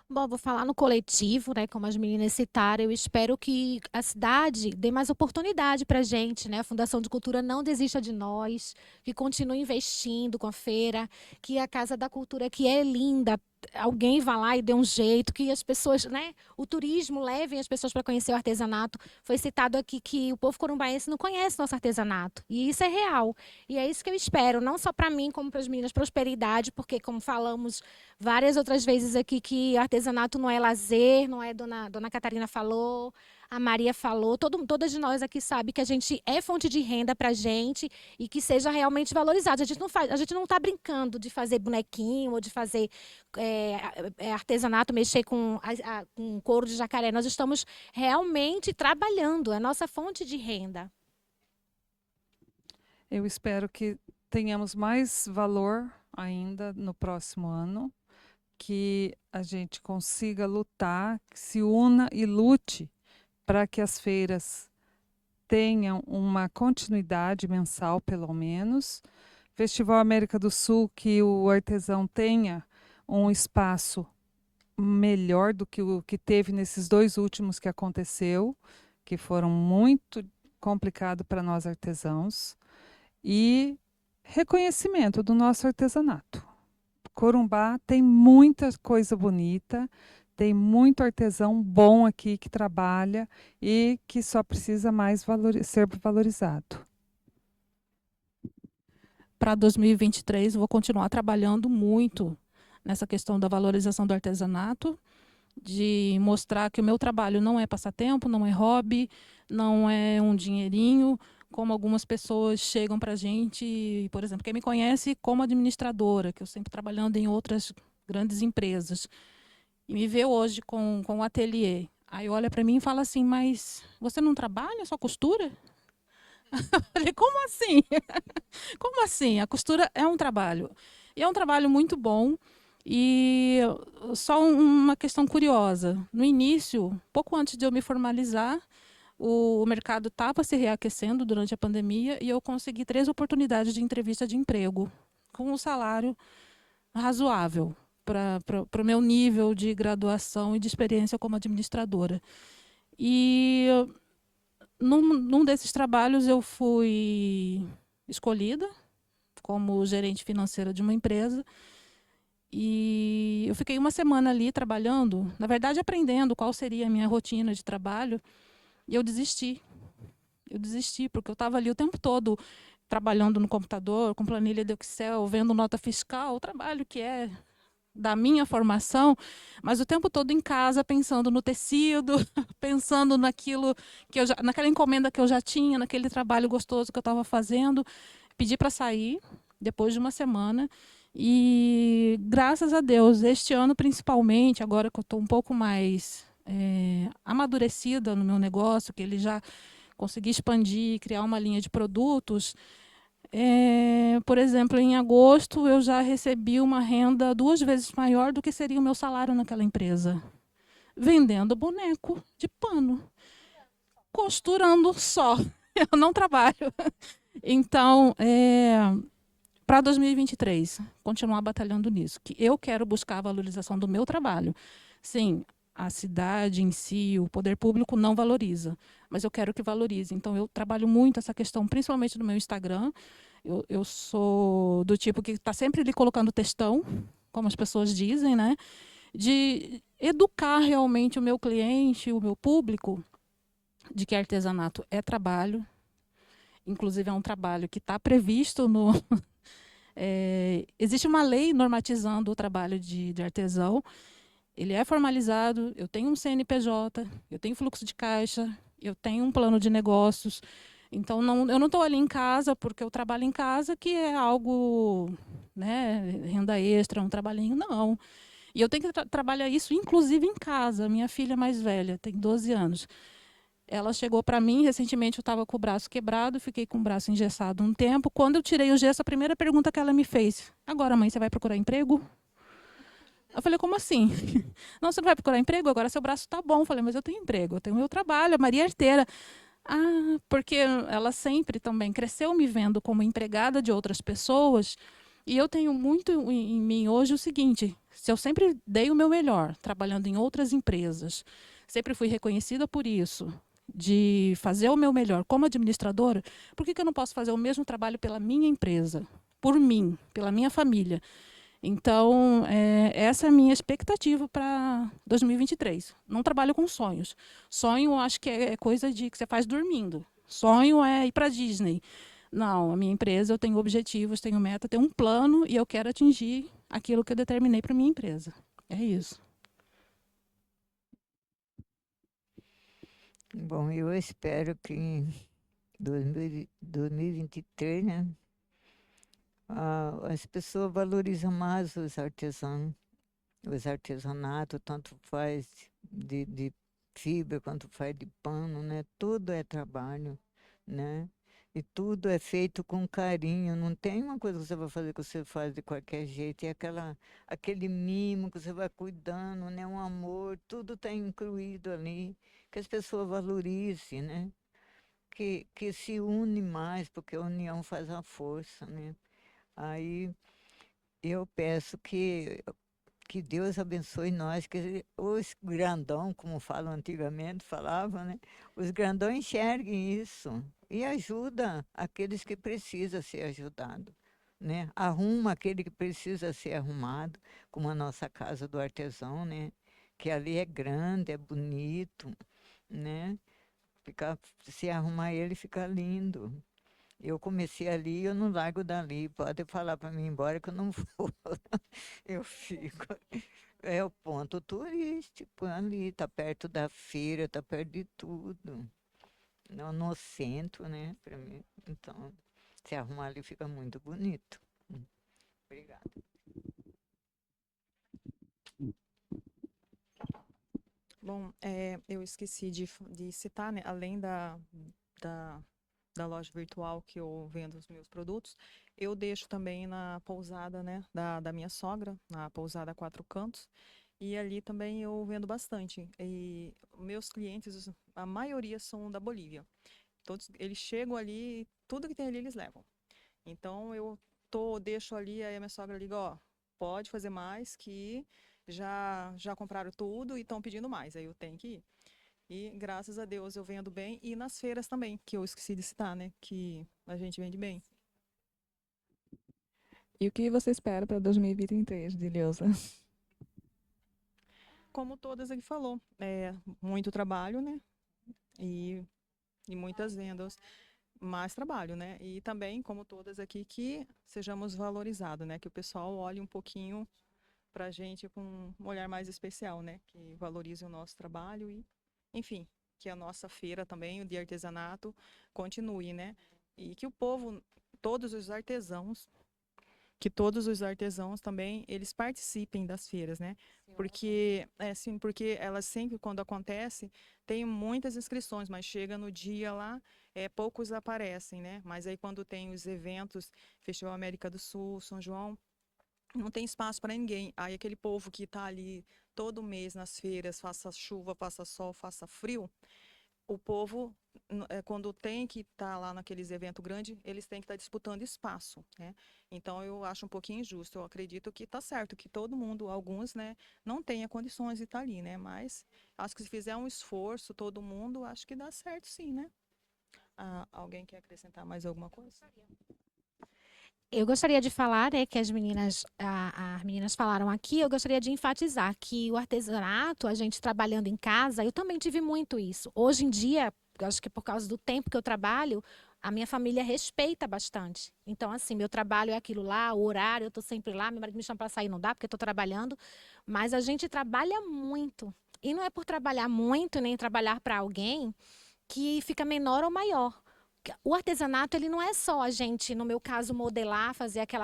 Bom, vou falar no coletivo, né? Como as meninas citaram, eu espero que a cidade dê mais oportunidade para a gente, né? A Fundação de Cultura não desista de nós, que continue investindo com a feira, que a Casa da Cultura, que é linda, alguém vá lá e dê um jeito, que as pessoas, né, o turismo levem as pessoas para conhecer o artesanato. Foi citado aqui que o povo corumbaense não conhece nosso artesanato, e isso é real. E é isso que eu espero, não só para mim, como para as meninas, prosperidade, porque, como falamos várias outras vezes aqui, que artesanato não é lazer, não é, dona Catarina falou, a Maria falou, todas de nós aqui sabe que a gente é fonte de renda para a gente e que seja realmente valorizado. A gente não está brincando de fazer bonequinho ou de fazer artesanato, mexer com couro de jacaré. Nós estamos realmente trabalhando, é a nossa fonte de renda. Eu espero que tenhamos mais valor ainda no próximo ano, que a gente consiga lutar, que se una e lute para que as feiras tenham uma continuidade mensal, pelo menos. Festival América do Sul, que o artesão tenha um espaço melhor do que o que teve nesses 2 últimos que aconteceu, que foram muito complicados para nós artesãos. E reconhecimento do nosso artesanato. Corumbá tem muita coisa bonita, tem muito artesão bom aqui que trabalha e que só precisa mais ser valorizado. Para 2023, eu vou continuar trabalhando muito nessa questão da valorização do artesanato, de mostrar que o meu trabalho não é passatempo, não é hobby, não é um dinheirinho, como algumas pessoas chegam para a gente, por exemplo, quem me conhece como administradora, que eu sempre trabalhando em outras grandes empresas, e me vê hoje com o ateliê. Aí olha para mim e fala assim, mas você não trabalha, só costura? Eu falei, como assim? Como assim? A costura é um trabalho. E é um trabalho muito bom. E só uma questão curiosa. No início, pouco antes de eu me formalizar, o mercado estava se reaquecendo durante a pandemia e eu consegui 3 oportunidades de entrevista de emprego com um salário razoável para o meu nível de graduação e de experiência como administradora. E num desses trabalhos eu fui escolhida como gerente financeira de uma empresa e eu fiquei uma semana ali trabalhando, na verdade aprendendo qual seria a minha rotina de trabalho, e eu desisti. Eu desisti porque eu estava ali o tempo todo trabalhando no computador, com planilha de Excel, vendo nota fiscal, o trabalho que é da minha formação, mas o tempo todo em casa pensando no tecido, pensando naquilo que naquela encomenda que eu já tinha, naquele trabalho gostoso que eu estava fazendo. Pedi para sair depois de uma semana e graças a Deus este ano principalmente, agora que eu estou um pouco mais amadurecida no meu negócio, que ele já consegui expandir, criar uma linha de produtos. Por exemplo, em agosto eu já recebi uma renda 2 vezes maior do que seria o meu salário naquela empresa, vendendo boneco de pano, costurando só. Eu não trabalho. Então, para 2023, continuar batalhando nisso, que eu quero buscar a valorização do meu trabalho. Sim, a cidade em si, o poder público não valoriza, mas eu quero que valorize. Então, eu trabalho muito essa questão, principalmente no meu Instagram. Eu sou do tipo que está sempre ali colocando textão, como as pessoas dizem, né? De educar realmente o meu cliente, o meu público, de que artesanato é trabalho. Inclusive, é um trabalho que está previsto no... existe uma lei normatizando o trabalho de artesão. Ele é formalizado, eu tenho um CNPJ, eu tenho fluxo de caixa, eu tenho um plano de negócios. Então, eu não estou ali em casa porque eu trabalho em casa, que é algo, né, renda extra, um trabalhinho, não. E eu tenho que trabalhar isso, inclusive, em casa. Minha filha mais velha, tem 12 anos. Ela chegou para mim, recentemente eu estava com o braço quebrado, fiquei com o braço engessado um tempo. Quando eu tirei o gesso, a primeira pergunta que ela me fez, agora, mãe, você vai procurar emprego? Eu falei, como assim? Não, você não vai procurar emprego? Agora seu braço está bom. Eu falei, mas eu tenho emprego, eu tenho meu trabalho, a Maria é arteira. Ah, porque ela sempre também cresceu me vendo como empregada de outras pessoas. E eu tenho muito em mim hoje o seguinte, se eu sempre dei o meu melhor, trabalhando em outras empresas, sempre fui reconhecida por isso, de fazer o meu melhor como administradora, por que eu não posso fazer o mesmo trabalho pela minha empresa, por mim, pela minha família? Então, essa é a minha expectativa para 2023. Não trabalho com sonhos. Sonho, acho que é coisa que você faz dormindo. Sonho é ir para Disney. Não, a minha empresa, eu tenho objetivos, tenho meta, tenho um plano e eu quero atingir aquilo que eu determinei para minha empresa. É isso. Bom, eu espero que em 2023, né, as pessoas valorizam mais os artesanatos, tanto faz de fibra quanto faz de pano, né? Tudo é trabalho, né? E tudo é feito com carinho. Não tem uma coisa que você vai fazer que você faz de qualquer jeito. É aquele mimo que você vai cuidando, né? Um amor, tudo está incluído ali. Que as pessoas valorizem, né? Que se une mais, porque a união faz a força, né? Aí eu peço que Deus abençoe nós, que os grandão, como falam antigamente, falavam, né? Os grandão enxerguem isso e ajuda aqueles que precisam ser ajudados, né? Arruma aquele que precisa ser arrumado, como a nossa casa do artesão, né? Que ali é grande, é bonito, né? Se arrumar ele, fica lindo. Eu comecei ali, eu não largo dali. Pode falar para mim ir embora que eu não vou. Eu fico. É o ponto turístico ali, tá perto da feira, tá perto de tudo. No centro, né, para mim. Então, se arrumar ali fica muito bonito. Obrigada. Bom, eu esqueci de citar, né, além da, da loja virtual que eu vendo os meus produtos, eu deixo também na pousada, né, da minha sogra, na pousada Quatro Cantos, e ali também eu vendo bastante. E meus clientes, a maioria são da Bolívia. Todos, eles chegam ali, tudo que tem ali eles levam. Então deixo ali, aí a minha sogra liga, ó, pode fazer mais que já compraram tudo e estão pedindo mais, aí eu tenho que ir. E graças a Deus eu vendo bem e nas feiras também, que eu esqueci de citar, né, que a gente vende bem. E o que você espera para 2023, Dileuza? Como todas ele falou, muito trabalho, né, e, e muitas vendas, mais trabalho, né, e também, como todas aqui, que sejamos valorizados, né, que o pessoal olhe um pouquinho para a gente com um olhar mais especial, né? Que valorize o nosso trabalho e, enfim, que a nossa feira também, o de artesanato, continue, né? E que o povo, todos os artesãos, que todos os artesãos também, eles participem das feiras, né? Porque elas sempre, quando acontece, tem muitas inscrições, mas chega no dia lá, poucos aparecem, né? Mas aí quando tem os eventos, Festival América do Sul, São João, não tem espaço para ninguém. Aí aquele povo que está ali todo mês nas feiras, faça chuva, faça sol, faça frio, o povo, quando tem que estar lá naqueles eventos grandes, eles têm que estar disputando espaço, né? Então eu acho um pouquinho injusto. Eu acredito que está certo, que todo mundo, alguns, né, não tenha condições de estar ali, né? Mas acho que se fizer um esforço, todo mundo, acho que dá certo sim, né? Alguém quer acrescentar mais alguma coisa? Eu gostaria de falar, que as meninas falaram aqui, eu gostaria de enfatizar que o artesanato, a gente trabalhando em casa, eu também tive muito isso. Hoje em dia, eu acho que por causa do tempo que eu trabalho, a minha família respeita bastante. Então, assim, meu trabalho é aquilo lá, o horário, eu estou sempre lá, meu marido me chama para sair, não dá, porque eu estou trabalhando, mas a gente trabalha muito. E não é por trabalhar muito, nem trabalhar para alguém, que fica menor ou maior. O artesanato, ele não é só a gente, no meu caso, modelar,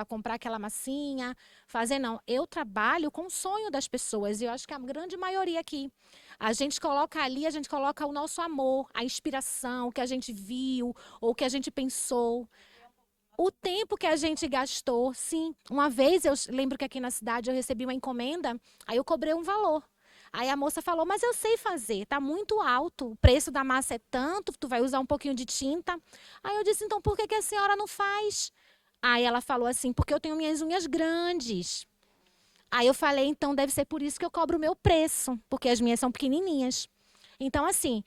comprar aquela massinha, fazer, não. Eu trabalho com o sonho das pessoas, e eu acho que a grande maioria aqui. A gente coloca ali, a gente coloca o nosso amor, a inspiração, o que a gente viu, ou o que a gente pensou. O tempo que a gente gastou, sim. Uma vez, eu lembro que aqui na cidade eu recebi uma encomenda, aí eu cobrei um valor. Aí a moça falou, mas eu sei fazer, tá muito alto, o preço da massa é tanto, tu vai usar um pouquinho de tinta. Aí eu disse, então por que a senhora não faz? Aí ela falou assim, porque eu tenho minhas unhas grandes. Aí eu falei, então deve ser por isso que eu cobro o meu preço, porque as minhas são pequenininhas. Então assim,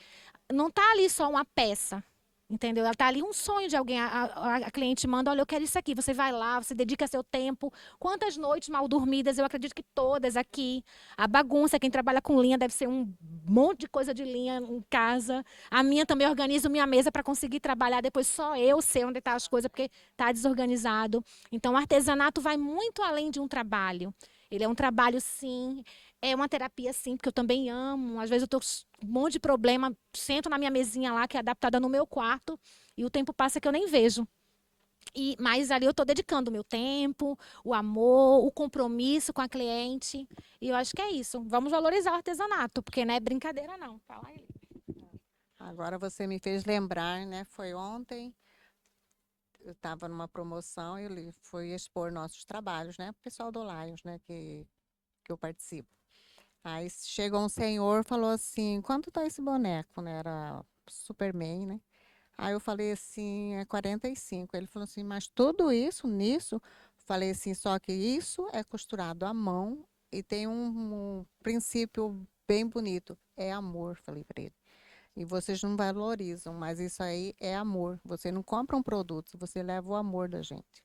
não tá ali só uma peça, Entendeu? Ela tá ali um sonho de alguém. A cliente manda, olha, eu quero isso aqui. Você vai lá, você dedica seu tempo. Quantas noites mal dormidas? Eu acredito que todas aqui. A bagunça, quem trabalha com linha deve ser um monte de coisa de linha em casa. A minha também organizo minha mesa para conseguir trabalhar. Depois só eu sei onde estão as coisas, porque tá desorganizado. Então, o artesanato vai muito além de um trabalho. Ele é um trabalho, sim. É uma terapia, sim, porque eu também amo. Às vezes eu tô com um monte de problema, sento na minha mesinha lá, que é adaptada no meu quarto, e o tempo passa que eu nem vejo. Mas ali eu estou dedicando o meu tempo, o amor, o compromisso com a cliente. E eu acho que é isso. Vamos valorizar o artesanato, porque não é brincadeira, não. Fala aí. Agora você me fez lembrar, né? Foi ontem, eu estava numa promoção e eu fui expor nossos trabalhos, né? O pessoal do Lions, né? Que eu participo. Aí chegou um senhor, falou assim, quanto tá esse boneco, né? Era Superman, né? Aí eu falei assim, é 45. Ele falou assim, mas tudo isso nisso? Falei assim, só que isso é costurado à mão e tem um princípio bem bonito, é amor, falei para ele. E vocês não valorizam, mas isso aí é amor. Você não compra um produto, você leva o amor da gente.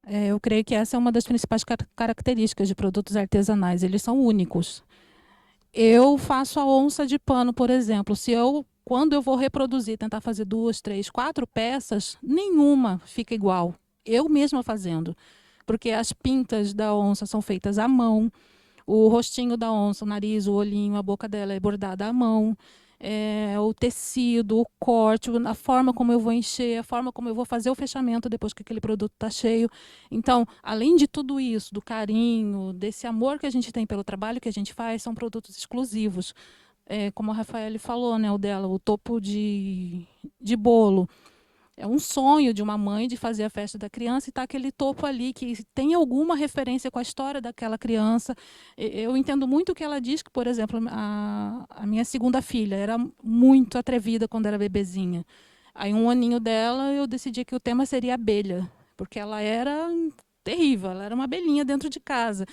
Eu creio que essa é uma das principais características de produtos artesanais. Eles são únicos. Eu faço a onça de pano, por exemplo. Quando eu vou reproduzir, tentar fazer 2, 3, 4 peças, nenhuma fica igual. Eu mesma fazendo. Porque as pintas da onça são feitas à mão. O rostinho da onça, o nariz, o olhinho, a boca dela é bordada à mão. O tecido, o corte, a forma como eu vou encher, a forma como eu vou fazer o fechamento depois que aquele produto está cheio. Então, além de tudo isso, do carinho, desse amor que a gente tem pelo trabalho que a gente faz, são produtos exclusivos. Como a Rafaele falou, né, o dela, o topo de bolo. É um sonho de uma mãe de fazer a festa da criança e tá aquele topo ali que tem alguma referência com a história daquela criança. Eu entendo muito o que ela diz, que, por exemplo, a minha segunda filha era muito atrevida quando era bebezinha. Aí, um aninho dela, eu decidi que o tema seria abelha, porque ela era terrível, ela era uma abelhinha dentro de casa.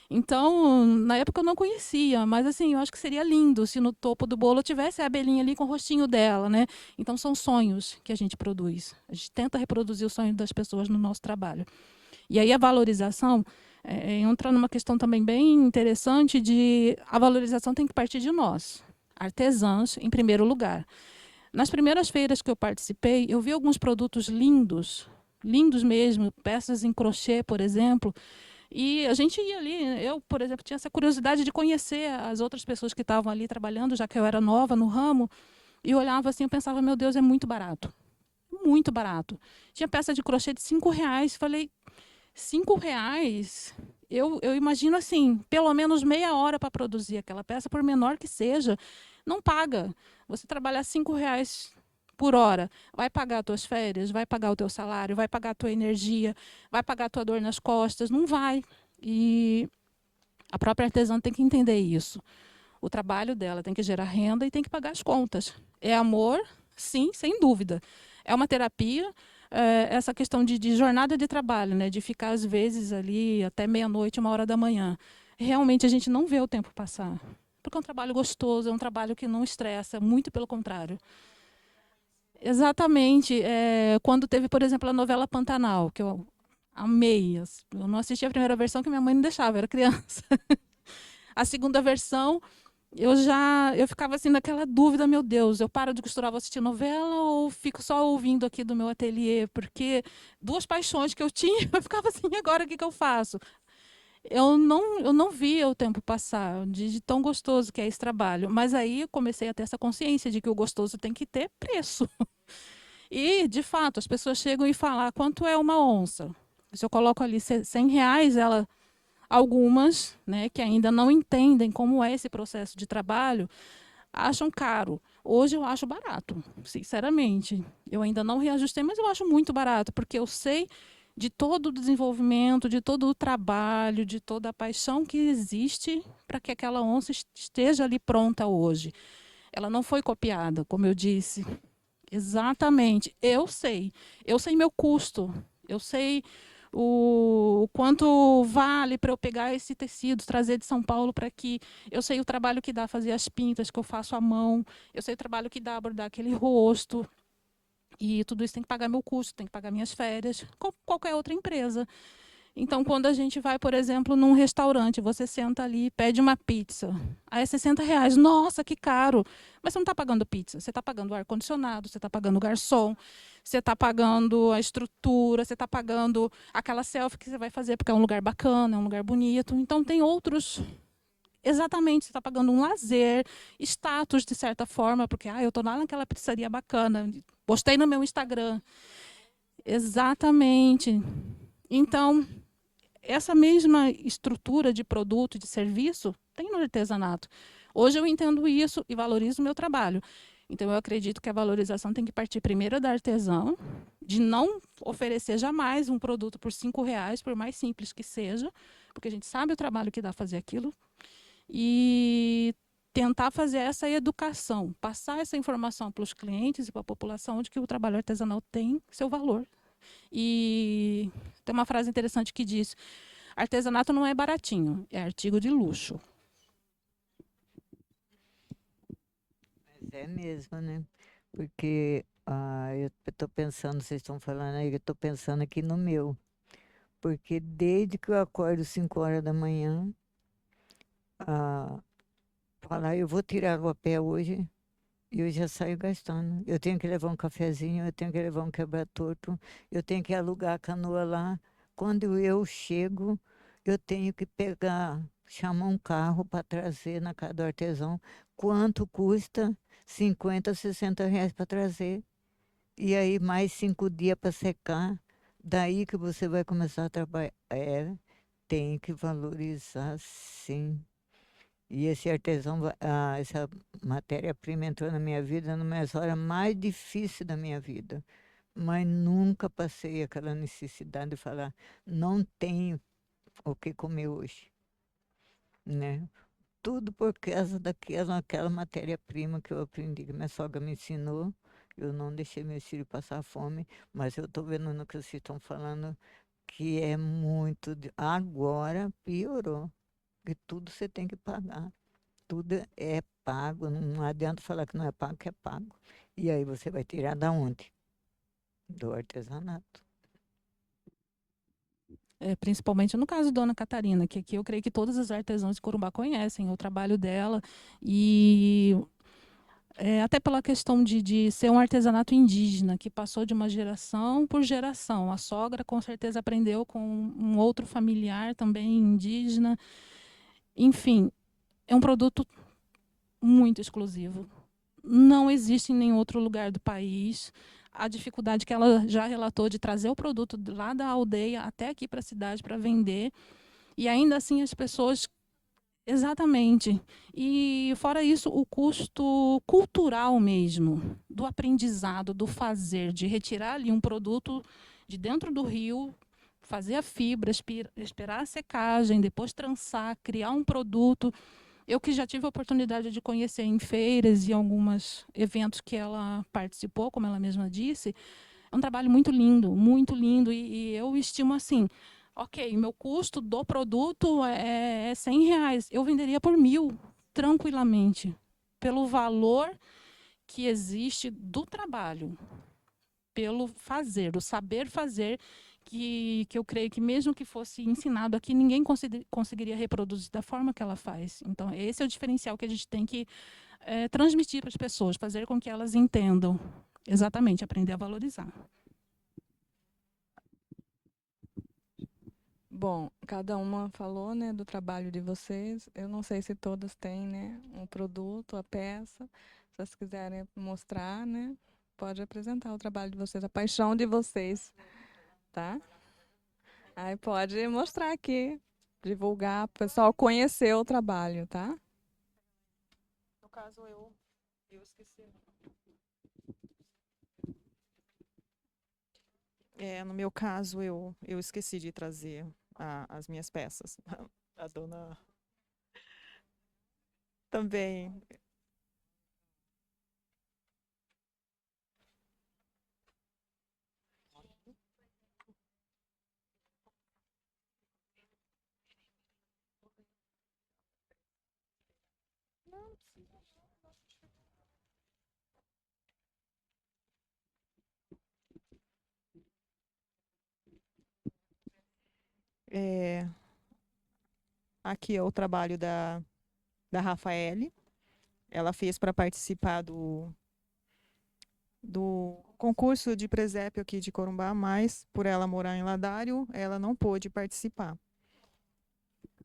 Então, na época eu não conhecia, mas assim, eu acho que seria lindo se no topo do bolo tivesse a abelhinha ali com o rostinho dela, né? Então são sonhos que a gente produz. A gente tenta reproduzir o sonho das pessoas no nosso trabalho. E aí a valorização entra numa questão também bem interessante de a valorização tem que partir de nós, artesãos, em primeiro lugar. Nas primeiras feiras que eu participei, eu vi alguns produtos lindos, lindos mesmo, peças em crochê, por exemplo. E a gente ia ali, eu, por exemplo, tinha essa curiosidade de conhecer as outras pessoas que estavam ali trabalhando, já que eu era nova no ramo, e eu olhava assim, eu pensava, meu Deus, é muito barato. Muito barato. Tinha peça de crochê de R$ 5. Falei, R$ 5? Eu imagino assim, pelo menos meia hora para produzir aquela peça, por menor que seja, não paga. Você trabalhar R$ 5 por hora, vai pagar as tuas férias, vai pagar o teu salário, vai pagar a tua energia, vai pagar a tua dor nas costas, não vai. E a própria artesã tem que entender isso. O trabalho dela tem que gerar renda e tem que pagar as contas. É amor? Sim, sem dúvida. É uma terapia, essa questão de jornada de trabalho, né, de ficar às vezes ali até meia-noite, 1h da manhã. Realmente a gente não vê o tempo passar. Porque é um trabalho gostoso, é um trabalho que não estressa, muito pelo contrário. Exatamente. Quando teve, por exemplo, a novela Pantanal, que eu amei. Eu não assisti a primeira versão, que minha mãe não deixava, eu era criança. A segunda versão, eu ficava assim naquela dúvida, meu Deus, eu paro de costurar, vou assistir novela ou fico só ouvindo aqui do meu ateliê? Porque duas paixões que eu tinha, eu ficava assim, agora o que eu faço? Eu não via o tempo passar, de tão gostoso que é esse trabalho. Mas aí eu comecei a ter essa consciência de que o gostoso tem que ter preço. E, de fato, as pessoas chegam e falam, quanto é uma onça? Se eu coloco ali R$ 100, algumas, né, que ainda não entendem como é esse processo de trabalho, acham caro. Hoje eu acho barato, sinceramente. Eu ainda não reajustei, mas eu acho muito barato, porque eu sei de todo o desenvolvimento, de todo o trabalho, de toda a paixão que existe para que aquela onça esteja ali pronta hoje. Ela não foi copiada, como eu disse. Exatamente. Eu sei meu custo, eu sei o quanto vale para eu pegar esse tecido, trazer de São Paulo para aqui. Eu sei o trabalho que dá fazer as pintas, que eu faço à mão. Eu sei o trabalho que dá bordar aquele rosto. E tudo isso tem que pagar meu custo, tem que pagar minhas férias, como qualquer outra empresa. Então, quando a gente vai, por exemplo, num restaurante, você senta ali e pede uma pizza. Aí é R$ 60. Nossa, que caro. Mas você não está pagando pizza, você está pagando o ar-condicionado, você está pagando o garçom, você está pagando a estrutura, você está pagando aquela selfie que você vai fazer, porque é um lugar bacana, é um lugar bonito. Então, tem outros. Exatamente, você está pagando um lazer, status, de certa forma, porque eu estou lá naquela pizzaria bacana, postei no meu Instagram. Exatamente. Então, essa mesma estrutura de produto, de serviço, tem no artesanato. Hoje eu entendo isso e valorizo o meu trabalho. Então, eu acredito que a valorização tem que partir primeiro da artesão, de não oferecer jamais um produto por R$ 5, por mais simples que seja, porque a gente sabe o trabalho que dá fazer aquilo, e tentar fazer essa educação, passar essa informação para os clientes e para a população de que o trabalho artesanal tem seu valor. E tem uma frase interessante que diz: artesanato não é baratinho, é artigo de luxo. Mas é mesmo, né? Porque eu estou pensando, vocês estão falando aí, eu estou pensando aqui no meu. Porque desde que eu acordo 5 horas da manhã, falar, eu vou tirar água a pé hoje, e eu já saio gastando. Eu tenho que levar um cafezinho, eu tenho que levar um quebra-torto, eu tenho que alugar a canoa lá. Quando eu chego, eu tenho que pegar, chamar um carro para trazer na casa do artesão. Quanto custa? 50, R$ 60 para trazer. E aí, mais 5 dias para secar. Daí que você vai começar a trabalhar. Tem que valorizar, sim. E esse artesão, essa matéria-prima entrou na minha vida numa horas mais difíceis da minha vida. Mas nunca passei aquela necessidade de falar, não tenho o que comer hoje, né? Tudo por causa daquela matéria-prima que eu aprendi, que minha sogra me ensinou. Eu não deixei meus filhos passar fome, mas eu estou vendo no que vocês estão falando que é muito. Agora piorou, que tudo você tem que pagar. Tudo é pago, não adianta falar que não é pago, que é pago. E aí você vai tirar da onde? Do artesanato. Principalmente no caso da Dona Catarina, que aqui eu creio que todas as artesãs de Corumbá conhecem o trabalho dela. E até pela questão de ser um artesanato indígena, que passou de uma geração por geração. A sogra, com certeza, aprendeu com um outro familiar também indígena. Enfim, é um produto muito exclusivo. Não existe em nenhum outro lugar do país. A dificuldade que ela já relatou de trazer o produto lá da aldeia até aqui para a cidade para vender. E ainda assim as pessoas. Exatamente. E, fora isso, o custo cultural mesmo, do aprendizado, do fazer, de retirar ali um produto de dentro do rio, fazer a fibra, esperar a secagem, depois trançar, criar um produto. Eu que já tive a oportunidade de conhecer em feiras e alguns eventos que ela participou, como ela mesma disse, é um trabalho muito lindo, e eu estimo assim, ok, meu custo do produto é R$ 100, eu venderia por 1.000, tranquilamente, pelo valor que existe do trabalho, pelo fazer, do saber fazer, que eu creio que mesmo que fosse ensinado aqui, ninguém conseguiria reproduzir da forma que ela faz. Então, esse é o diferencial que a gente tem que transmitir para as pessoas, fazer com que elas entendam. Exatamente, aprender a valorizar. Bom, cada uma falou, né, do trabalho de vocês. Eu não sei se todas têm, né, um produto, a peça. Se vocês quiserem mostrar, né, pode apresentar o trabalho de vocês, a paixão de vocês, tá? Aí pode mostrar aqui, divulgar, para o pessoal conhecer o trabalho, tá? No caso, eu esqueci. No meu caso, eu esqueci de trazer as minhas peças. A dona também. É, aqui é o trabalho da Rafaele. Ela fez para participar do concurso de presépio aqui de Corumbá, mas por ela morar em Ladário, ela não pôde participar.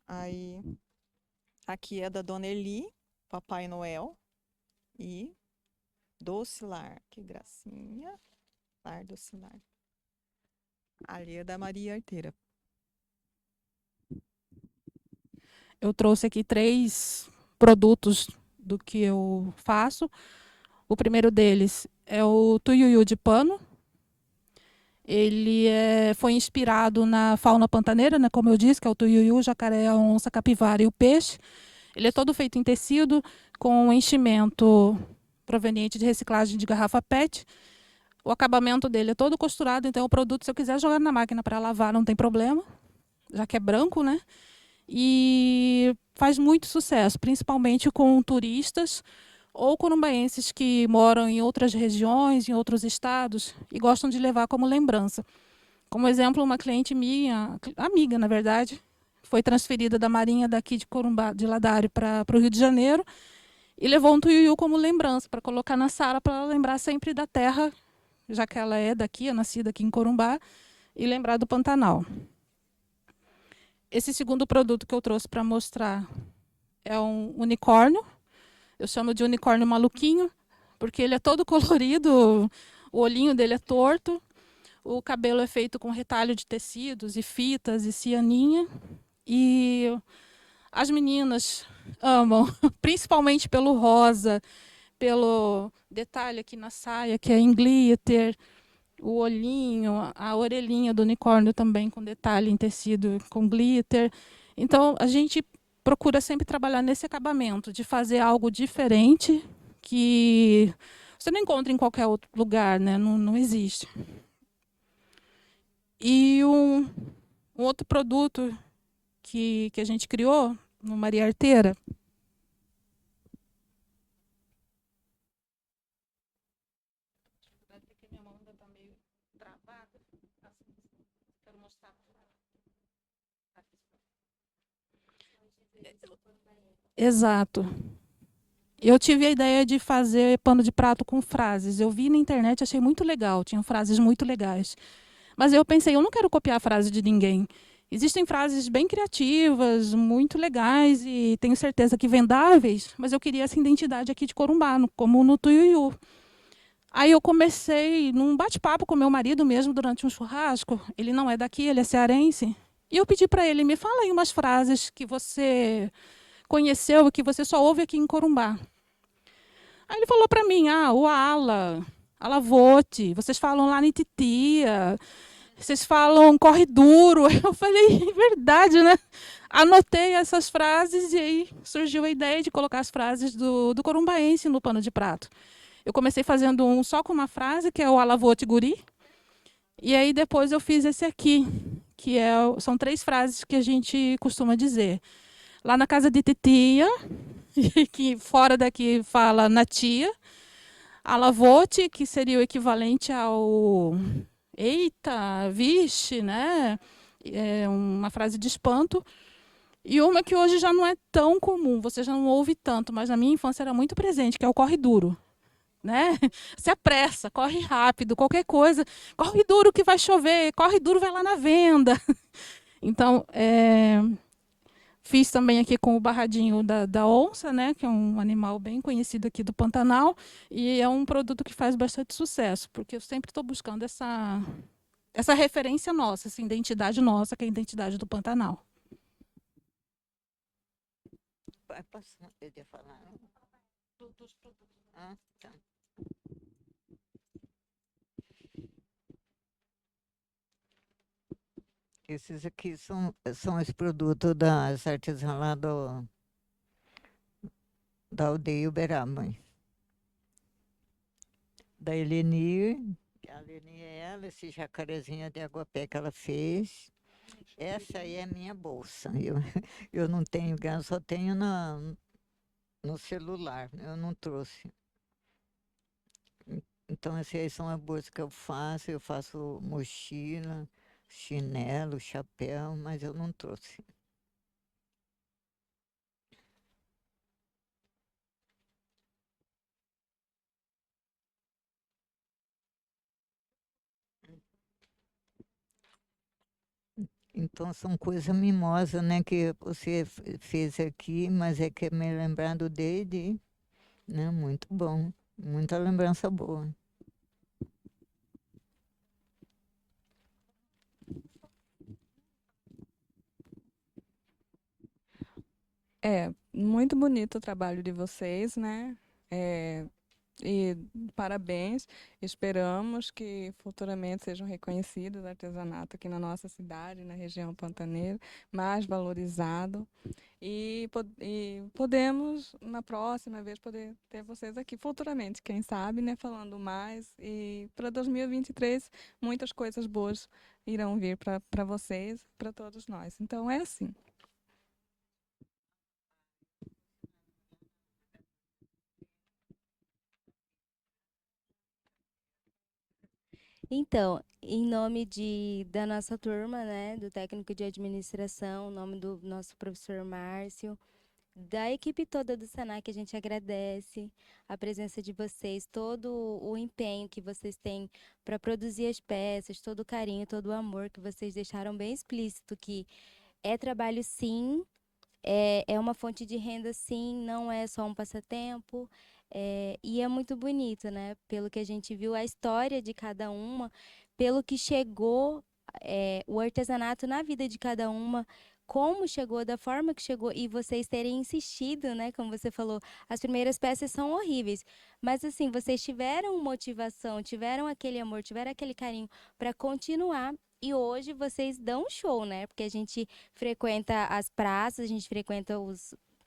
Aí, aqui é da Dona Eli, Papai Noel e Doce Lar. Que gracinha. Lar Doce Lar. Ali é da Maria Arteira. Eu trouxe aqui 3 produtos do que eu faço. O primeiro deles é o tuiuiu de pano. Ele foi inspirado na fauna pantaneira, né, como eu disse, que é o tuiuiu, jacaré, a onça, capivara e o peixe. Ele é todo feito em tecido, com enchimento proveniente de reciclagem de garrafa PET. O acabamento dele é todo costurado, então o produto, se eu quiser jogar na máquina para lavar, não tem problema, já que é branco, né? E faz muito sucesso, principalmente com turistas ou corumbaenses que moram em outras regiões, em outros estados, e gostam de levar como lembrança. Como exemplo, uma cliente minha, amiga, na verdade, foi transferida da Marinha daqui de Corumbá, de Ladário, para o Rio de Janeiro, e levou um tuiuiu como lembrança, para colocar na sala, para ela lembrar sempre da terra, já que ela é daqui, é nascida aqui em Corumbá, e lembrar do Pantanal. Esse segundo produto que eu trouxe para mostrar é um unicórnio. Eu chamo de unicórnio maluquinho, porque ele é todo colorido, o olhinho dele é torto, o cabelo é feito com retalho de tecidos e fitas e cianinha. E as meninas amam, principalmente pelo rosa, pelo detalhe aqui na saia, que é em glitter, o olhinho, a orelhinha do unicórnio também com detalhe em tecido com glitter. Então, a gente procura sempre trabalhar nesse acabamento, de fazer algo diferente que você não encontra em qualquer outro lugar, né? Não existe. E um outro produto que a gente criou no Maria Arteira. Exato. Eu tive a ideia de fazer pano de prato com frases. Eu vi na internet, achei muito legal, tinham frases muito legais. Mas eu pensei, eu não quero copiar a frase de ninguém. Existem frases bem criativas, muito legais e tenho certeza que vendáveis, mas eu queria essa identidade aqui de Corumbá, como no Tuiuiu. Aí eu comecei num bate-papo com meu marido mesmo durante um churrasco. Ele não é daqui, ele é cearense. E eu pedi para ele, me fala aí umas frases que você conheceu e que você só ouve aqui em Corumbá. Aí ele falou para mim, o ala, alavote, vocês falam lá em titia, vocês falam corre duro. Eu falei, é verdade, né? Anotei essas frases e aí surgiu a ideia de colocar as frases do corumbaense no pano de prato. Eu comecei fazendo um só com uma frase, que é o alavote guri, e aí depois eu fiz esse aqui, que são 3 frases que a gente costuma dizer. Lá na casa de titia, que fora daqui fala na tia, alavote, que seria o equivalente ao eita, vixe, né? É uma frase de espanto. E uma que hoje já não é tão comum, você já não ouve tanto, mas na minha infância era muito presente, que é o corre duro. Né? Se apressa, corre rápido, qualquer coisa, corre duro que vai chover, corre duro vai lá na venda. Então, fiz também aqui com o barradinho da onça, né, que é um animal bem conhecido aqui do Pantanal, e é um produto que faz bastante sucesso, porque eu sempre estou buscando essa referência nossa, essa identidade nossa, que é a identidade do Pantanal. Posso poder falar? Dos produtos. Ah, tá. Esses aqui são os produtos das artesãs lá da aldeia Uberaba. Da Eleni, a Eleni é ela, esse jacarezinho de aguapé que ela fez. Essa aí é a minha bolsa. Eu não tenho, só tenho no celular, eu não trouxe. Então, essas aí são as bolsas que eu faço mochila, chinelo, chapéu, mas eu não trouxe. Então, são coisas mimosas, né, que você fez aqui, mas é que é me lembrando dele, né, muito bom, muita lembrança boa. É, muito bonito o trabalho de vocês, né? E parabéns. Esperamos que futuramente sejam reconhecidos o artesanato aqui na nossa cidade, na região pantaneira, mais valorizado. E podemos, na próxima vez, poder ter vocês aqui futuramente, quem sabe, né? Falando mais. E para 2023, muitas coisas boas irão vir para vocês, para todos nós. Então, é assim. Então, em nome da nossa turma, né, do técnico de administração, em nome do nosso professor Márcio, da equipe toda do Senac, a gente agradece a presença de vocês, todo o empenho que vocês têm para produzir as peças, todo o carinho, todo o amor que vocês deixaram bem explícito que é trabalho sim, é uma fonte de renda sim, não é só um passatempo. E é muito bonito, né? Pelo que a gente viu, a história de cada uma, pelo que chegou o artesanato na vida de cada uma, como chegou, da forma que chegou, e vocês terem insistido, né? Como você falou, as primeiras peças são horríveis, mas assim, vocês tiveram motivação, tiveram aquele amor, tiveram aquele carinho para continuar. E hoje vocês dão um show, né? Porque a gente frequenta as praças, a gente frequenta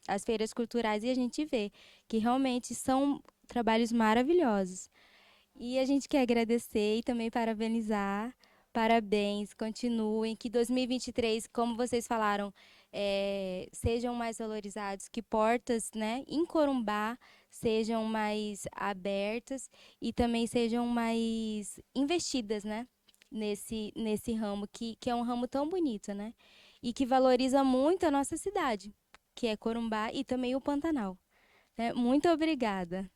as feiras culturais e a gente vê que realmente são trabalhos maravilhosos. E a gente quer agradecer e também parabenizar. Parabéns, continuem. Que 2023, como vocês falaram, sejam mais valorizados, que portas, né, em Corumbá sejam mais abertas e também sejam mais investidas, né, nesse ramo, que é um ramo tão bonito, né? E que valoriza muito a nossa cidade, que é Corumbá e também o Pantanal, né? Muito obrigada.